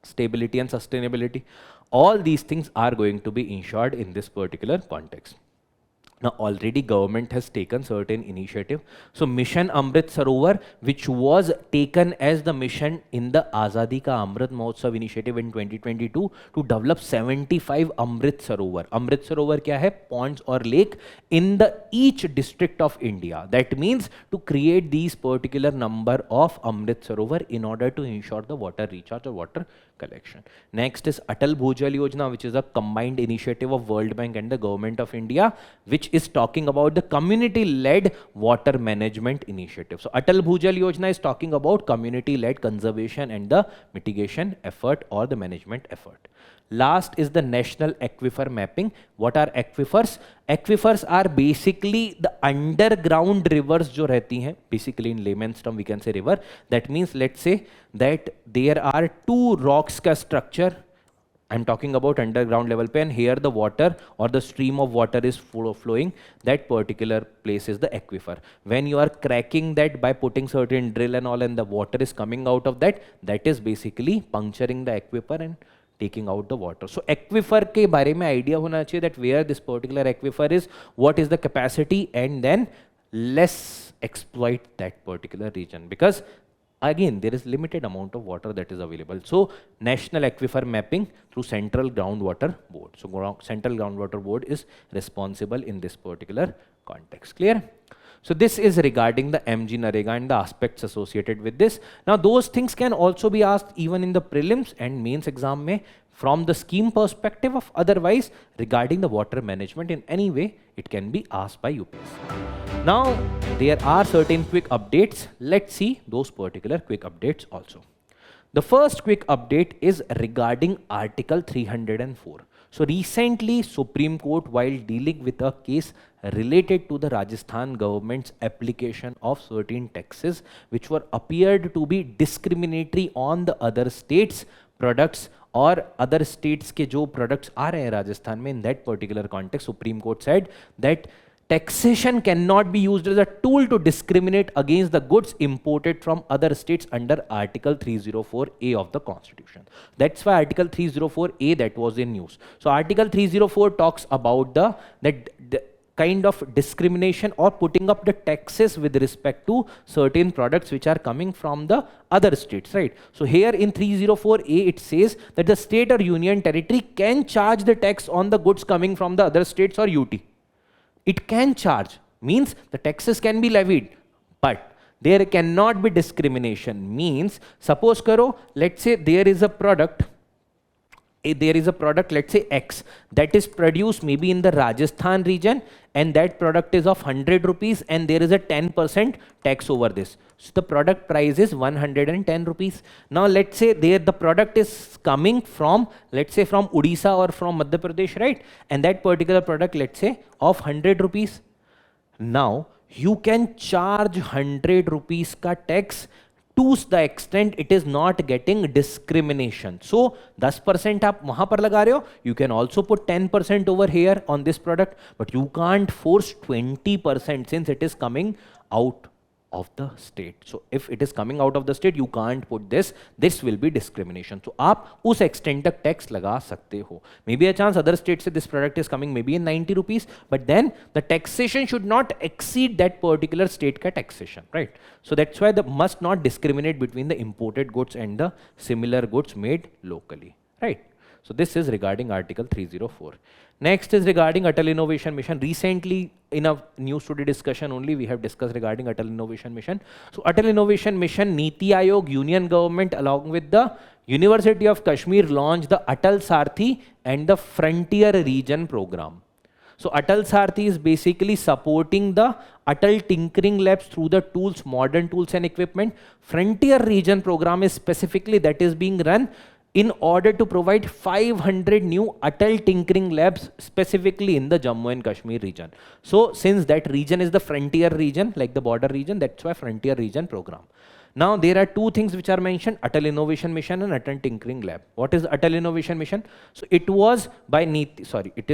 A: stability and sustainability, all these things are going to be ensured in this particular context. Now already government has taken certain initiative. So Mission Amrit Sarovar, which was taken as the mission in the Azadi Ka Amrit Mahotsav initiative in 2022 to develop 75 Amrit Sarovar. Amrit Sarovar kya hai? Ponds or lake in the each district of India. That means to create these particular number of Amrit Sarovar in order to ensure the water recharge or water collection. Next is Atal Bhujal Yojana, which is a combined initiative of World Bank and the Government of India, which is talking about the community-led water management initiative. So Atal Bhujal Yojana is talking about community-led conservation and the mitigation effort or the management effort. Last is the national aquifer mapping. What are aquifers? Aquifers are basically the underground rivers jo rehti hain. Basically in layman's term we can say river. That means let's say that there are two rocks ka structure. I'm talking about underground level pe, and here the water or the stream of water is flowing. That particular place is the aquifer. When you are cracking that by putting certain drill and all, and the water is coming out of that, that is basically puncturing the aquifer and taking out the water. So aquifer ke bare mein idea hona chahiye that where this particular aquifer is, what is the capacity, and then let's exploit that particular region, because again there is limited amount of water that is available. So national aquifer mapping through Central Groundwater Board. So Central Groundwater Board is responsible in this particular context. Clear? So this is regarding the MG Narega and the aspects associated with this. Now those things can also be asked even in the prelims and mains exam mein, from the scheme perspective of otherwise regarding the water management in any way, it can be asked by UPSC. Now, there are certain quick updates. Let's see those particular quick updates also. The first quick update is regarding Article 304. So recently, Supreme Court, while dealing with a case related to the Rajasthan government's application of certain taxes, which were appeared to be discriminatory on the other states' products और other states के जो products आ रहे हैं राजस्थान में, in that particular context, Supreme Court said that taxation cannot be used as a tool to discriminate against the goods imported from other states under Article 304A of the Constitution. That's why Article 304A that was in news. So Article 304 talks about the kind of discrimination or putting up the taxes with respect to certain products which are coming from the other states, right? So here in 304A it says that the state or union territory can charge the tax on the goods coming from the other states or UT. It can charge, means the taxes can be levied, but there cannot be discrimination. Means suppose karo, let's say there is a product, let's say X, that is produced maybe in the Rajasthan region, and that product is of 100 rupees and there is a 10% tax over this. So the product price is 110 rupees. Now let's say there the product is coming from, let's say from Odisha or from Madhya Pradesh, right? And that particular product, let's say of 100 rupees. Now you can charge 100 rupees ka tax to the extent it is not getting discrimination. So 10% आप वहाँ पर लगा रहे हो, you can also put 10% over here on this product, but you can't force 20% since it is coming out of the state. So if it is coming out of the state, you can't put this. This will be discrimination. So आप उस extent तक tax लगा सकते हो. Maybe a chance other states say this product is coming maybe in 90 rupees, but then the taxation should not exceed that particular state ka taxation, right? So that's why the must not discriminate between the imported goods and the similar goods made locally, right? So this is regarding Article 304. Next is regarding Atal Innovation Mission. Recently, in a news today discussion only, we have discussed regarding Atal Innovation Mission. So Atal Innovation Mission, Niti Aayog, Union Government along with the University of Kashmir launched the Atal Sarthi and the Frontier Region program. So Atal Sarthi is basically supporting the Atal Tinkering Labs through the tools, modern tools and equipment. Frontier Region program is specifically that is being run in order to provide 500 new Atal Tinkering Labs specifically in the Jammu and Kashmir region. So since that region is the frontier region, like the border region, that's why Frontier Region program. Now there are two things which are mentioned, Atal Innovation Mission and Atal Tinkering Lab. What is Atal Innovation Mission? So it was by Niti, sorry, it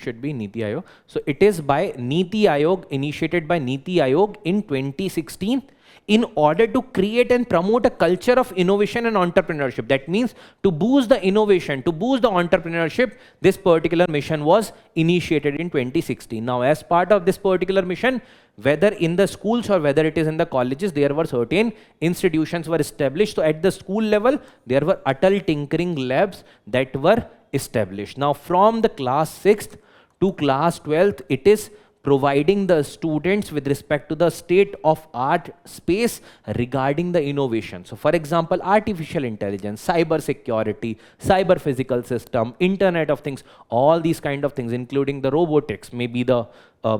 A: should be Niti Aayog. So it is by Niti Aayog, initiated by Niti Aayog in 2016 in order to create and promote a culture of innovation and entrepreneurship. That means to boost the innovation, to boost the entrepreneurship, this particular mission was initiated in 2016. Now as part of this particular mission, whether in the schools or whether it is in the colleges, there were certain institutions were established. So at the school level, there were Atal Tinkering Labs that were established. Now from the class 6th to class 12th, it is providing the students with respect to the state of art space regarding the innovation. So for example, artificial intelligence, cyber security, cyber physical system, Internet of Things, all these kind of things, including the robotics, maybe the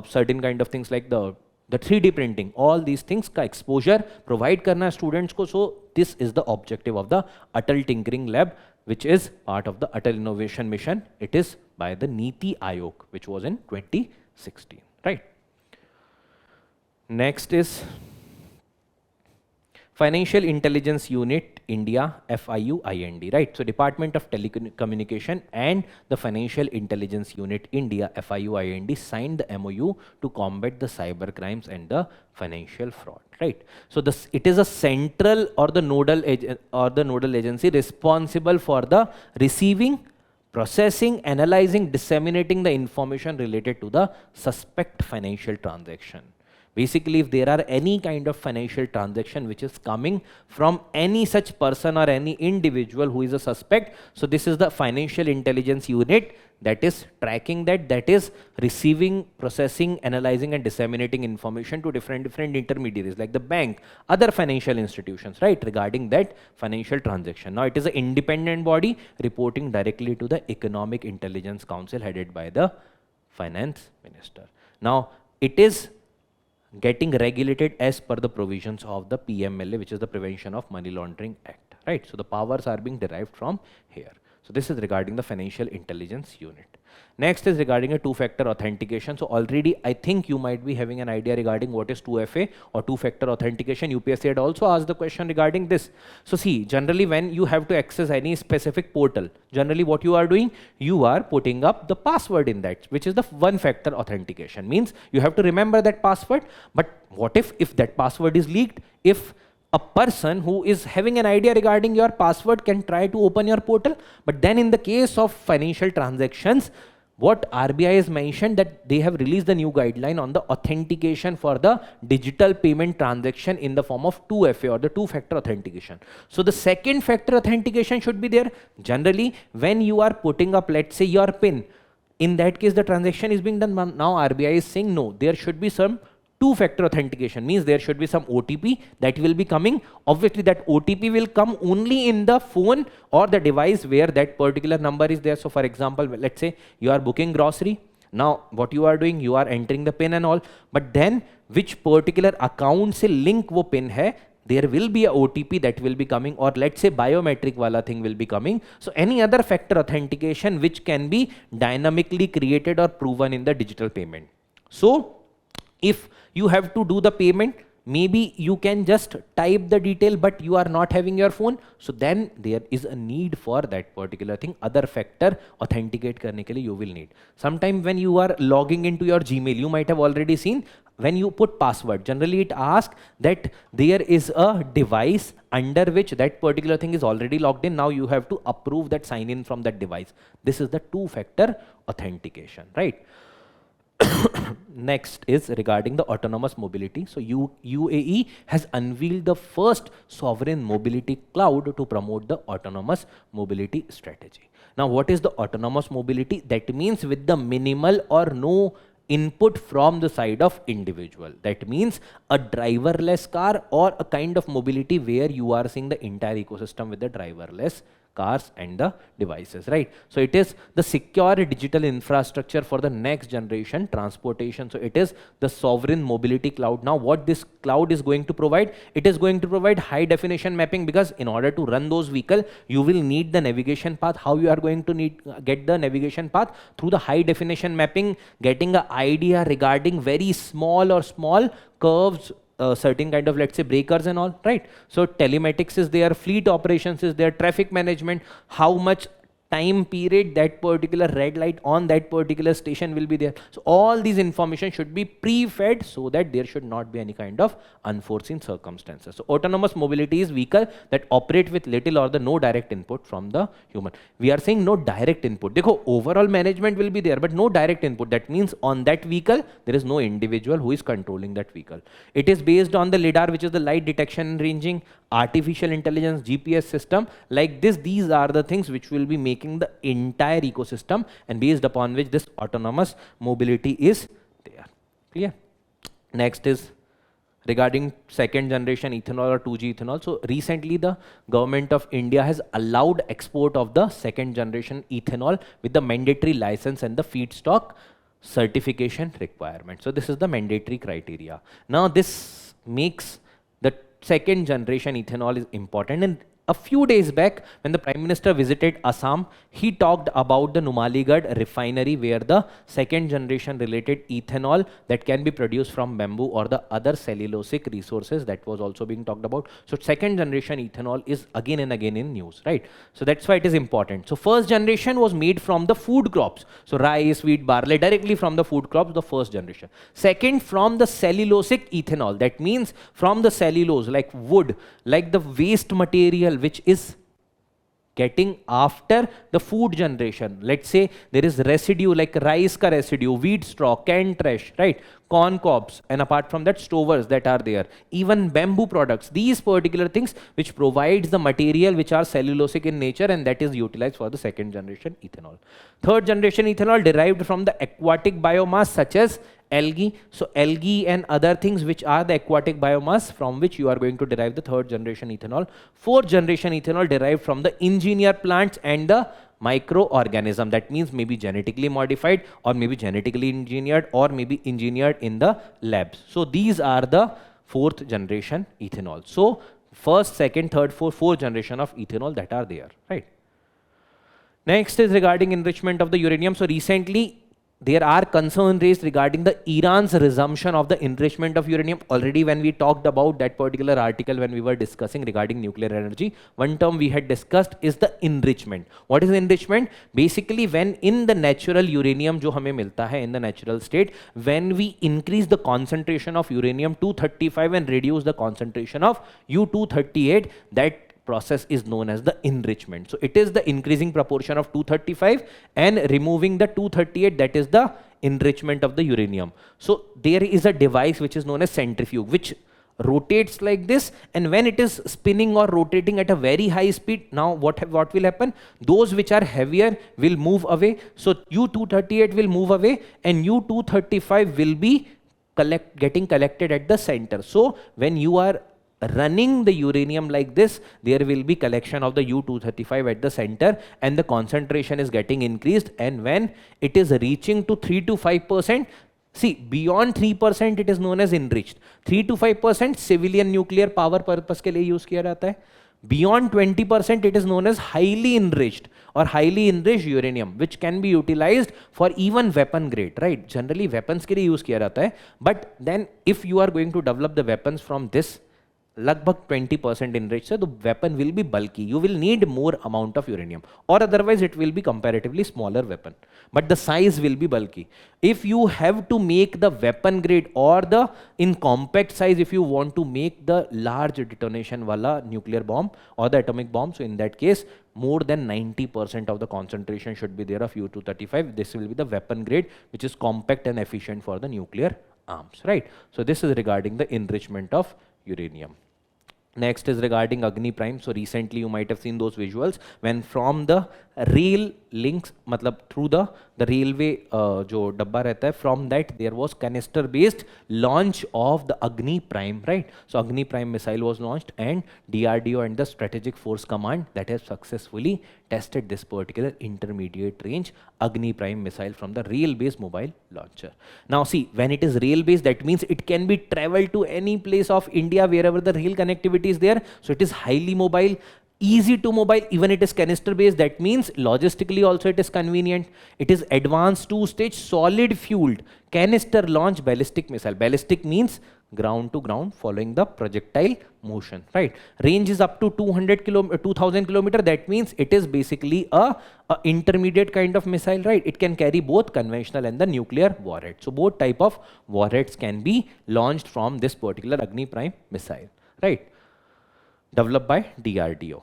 A: certain kind of things like the 3D printing, all these things ka exposure provide karna students ko. So this is the objective of the Atal Tinkering Lab, which is part of the Atal Innovation Mission. It is by the Niti Aayog, which was in 2016. Right. Next is Financial Intelligence Unit India, FIUIND, right? So Department of Telecommunication and the Financial Intelligence Unit India, FIUIND, signed the MOU to combat the cyber crimes and the financial fraud, right? So it is a central or the nodal agency responsible for the receiving, processing, analyzing, disseminating the information related to the suspect financial transaction. Basically, if there are any kind of financial transaction which is coming from any such person or any individual who is a suspect, so this is the financial intelligence unit that is tracking that is receiving, processing, analyzing and disseminating information to different intermediaries like the bank, other financial institutions, right, regarding that financial transaction. Now it is an independent body reporting directly to the Economic Intelligence Council headed by the Finance Minister. Now it is getting regulated as per the provisions of the PMLA, which is the Prevention of Money Laundering Act, right? So the powers are being derived from here. So this is regarding the Financial Intelligence Unit. Next is regarding a two-factor authentication. So already I think you might be having an idea regarding what is 2FA or two-factor authentication. UPSC had also asked the question regarding this. So see, generally when you have to access any specific portal, generally what you are doing, you are putting up the password in that, which is the one-factor authentication. Means you have to remember that password. But what if that password is leaked? If a person who is having an idea regarding your password can try to open your portal, but then in the case of financial transactions, what RBI has mentioned that they have released the new guideline on the authentication for the digital payment transaction in the form of 2FA or the two-factor authentication. So the second factor authentication should be there. Generally, when you are putting up, let's say, your PIN, in that case the transaction is being done. Now RBI is saying no, there should be some two-factor authentication, means there should be some OTP that will be coming. Obviously that OTP will come only in the phone or the device where that particular number is there. So for example, let's say you are booking grocery. Now what you are doing, you are entering the PIN and all, but then which particular account se link wo PIN hai, there will be a OTP that will be coming, or let's say biometric wala thing will be coming. So any other factor authentication which can be dynamically created or proven in the digital payment. So if you have to do the payment, maybe you can just type the detail, but you are not having your phone. So then there is a need for that particular thing. Other factor authenticate karne ke liye you will need. Sometime when you are logging into your Gmail, you might have already seen when you put password, generally it asks that there is a device under which that particular thing is already logged in. Now you have to approve that sign in from that device. This is the two-factor authentication, right? Next is regarding the autonomous mobility. So UAE has unveiled the first sovereign mobility cloud to promote the autonomous mobility strategy. Now what is the autonomous mobility? That means with the minimal or no input from the side of individual. That means a driverless car or a kind of mobility where you are seeing the entire ecosystem with the driverless cars and the devices, right? So it is the secure digital infrastructure for the next generation transportation. So it is the sovereign mobility cloud. Now what this cloud is going to provide, it is going to provide high definition mapping, because in order to run those vehicles, you will need the navigation path. How you are going to get the navigation path? Through the high definition mapping, getting an idea regarding very small curves, certain kind of, let's say, breakers and all, right? So telematics is there, fleet operations is there, traffic management, how much time period that particular red light on that particular station will be there. So all these information should be pre-fed so that there should not be any kind of unforeseen circumstances. So autonomous mobility is vehicle that operate with little or the no direct input from the human. We are saying no direct input. Dekho, overall management will be there, but no direct input. That means on that vehicle, there is no individual who is controlling that vehicle. It is based on the LiDAR, which is the light detection and ranging, artificial intelligence, GPS system. Like this, these are the things which will be making the entire ecosystem, and based upon which this autonomous mobility is there. Clear? Next is regarding second generation ethanol or 2G ethanol. So recently the government of India has allowed export of the second generation ethanol with the mandatory license and the feedstock certification requirement. So this is the mandatory criteria. Now this makes the second generation ethanol is important. And a few days back, when the Prime Minister visited Assam, he talked about the Numaligarh refinery, where the second generation related ethanol that can be produced from bamboo or the other cellulosic resources, that was also being talked about. So second generation ethanol is again and again in news, right? So that's why it is important. So first generation was made from the food crops. So rice, wheat, barley, directly from the food crops, the first generation. Second, from the cellulosic ethanol. That means from the cellulose, like wood, like the waste material which is getting after the food generation. Let's say there is residue like rice ka residue, wheat straw, canned trash, right? Corn cobs, and apart from that, stovers that are there, even bamboo products, these particular things which provides the material which are cellulosic in nature, and that is utilized for the second generation ethanol. Third generation ethanol derived from the aquatic biomass such as algae. So algae and other things which are the aquatic biomass from which you are going to derive the third generation ethanol. Fourth generation ethanol derived from the engineered plants and the microorganism, that means maybe genetically modified or maybe genetically engineered or maybe engineered in the labs. So these are the fourth generation ethanol. So first, second, third, fourth generation of ethanol that are there, right? Next is regarding enrichment of the uranium. So recently there are concerns raised regarding the Iran's resumption of the enrichment of uranium. Already when we talked about that particular article, when we were discussing regarding nuclear energy, one term we had discussed is the enrichment. What is enrichment? Basically, when in the natural uranium jo hame milta hai in the natural state, when we increase the concentration of uranium-235 and reduce the concentration of U-238, that process is known as the enrichment. So it is the increasing proportion of 235 and removing the 238, that is the enrichment of the uranium. So there is a device which is known as centrifuge, which rotates like this, and when it is spinning or rotating at a very high speed, now what will happen? Those which are heavier will move away. So U-238 will move away and U-235 will be getting collected at the center. So when you are running the uranium like this, there will be collection of the U-235 at the center and the concentration is getting increased, and when it is reaching to 3 to 5%, see, beyond 3% it is known as enriched. 3 to 5% civilian nuclear power purpose के लिए use किया जाता है. Beyond 20% it is known as highly enriched or highly enriched uranium, which can be utilized for even weapon grade, right? Generally weapons के लिए use किया जाता है, but then if you are going to develop the weapons from this लगभग 20% enriched, so the weapon will be bulky. You will need more amount of uranium, or otherwise it will be comparatively smaller weapon, but the size will be bulky. If you have to make the weapon grade or the in compact size, if you want to make the large detonation wala nuclear bomb or the atomic bomb, so in that case more than 90% of the concentration should be there of U-235. This will be the weapon grade, which is compact and efficient for the nuclear arms, right? So this is regarding the enrichment of uranium. Next is regarding Agni Prime. So recently you might have seen those visuals when from the rail links, matlab through the railway jo dabba rehta hai, from that there was canister based launch of the Agni Prime, right? So Agni Prime missile was launched, and DRDO and the Strategic Force Command that has successfully tested this particular intermediate range Agni Prime missile from the rail based mobile launcher. Now see, when it is rail based, that means it can be traveled to any place of India wherever the rail connectivity is there. So it is highly mobile, easy to mobile, even it is canister based, that means logistically also it is convenient. It is advanced two-stage solid fueled canister launch ballistic missile. Ballistic means ground to ground following the projectile motion, right? Range is up to 2000 kilometer, that means it is basically a intermediate kind of missile, right? It can carry both conventional and the nuclear warhead. So both type of warheads can be launched from this particular Agni Prime missile, right? Developed by DRDO.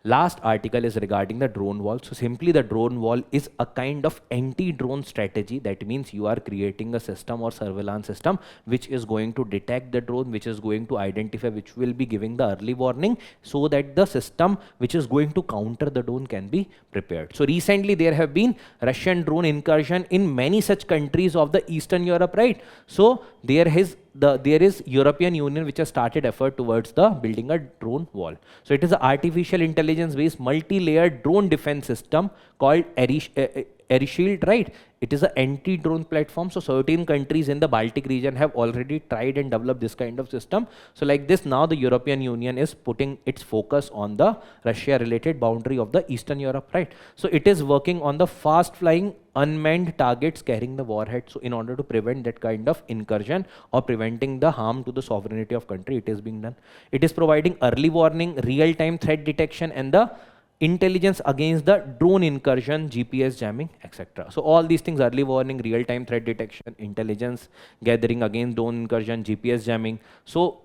A: Last article is regarding the drone wall. So simply the drone wall is a kind of anti-drone strategy. That means you are creating a system or surveillance system which is going to detect the drone, which is going to identify, which will be giving the early warning, so that the system which is going to counter the drone can be prepared. So recently there have been Russian drone incursion in many such countries of the Eastern Europe, right? So there is European Union which has started effort towards the building a drone wall. So it is an artificial intelligence based multi-layered drone defense system called AirShield, right? It is an anti-drone platform. So certain countries in the Baltic region have already tried and developed this kind of system. So like this, now the European Union is putting its focus on the Russia-related boundary of the Eastern Europe, right? So it is working on the fast-flying unmanned targets carrying the warhead. So in order to prevent that kind of incursion or preventing the harm to the sovereignty of country, it is being done. It is providing early warning, real-time threat detection, and the intelligence against the drone incursion, GPS jamming, etc. So all these things, early warning, real-time threat detection, intelligence gathering against drone incursion, GPS jamming. So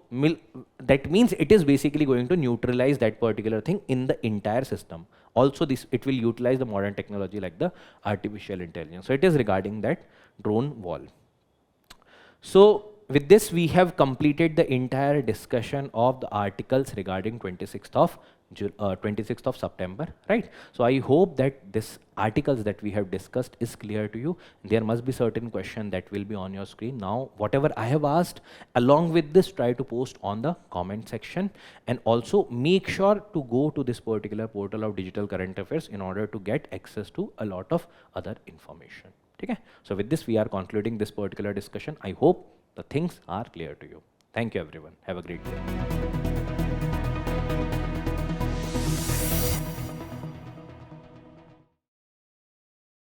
A: that means it is basically going to neutralize that particular thing in the entire system. Also it will utilize the modern technology like the artificial intelligence. So it is regarding that drone wall. So with this, we have completed the entire discussion of the articles regarding 26th of September, right? So I hope that this articles that we have discussed is clear to you. There must be certain question that will be on your screen. Now, whatever I have asked, along with this, try to post on the comment section, and also make sure to go to this particular portal of digital current affairs in order to get access to a lot of other information. Okay? So with this, we are concluding this particular discussion. I hope the things are clear to you. Thank you everyone. Have a great day.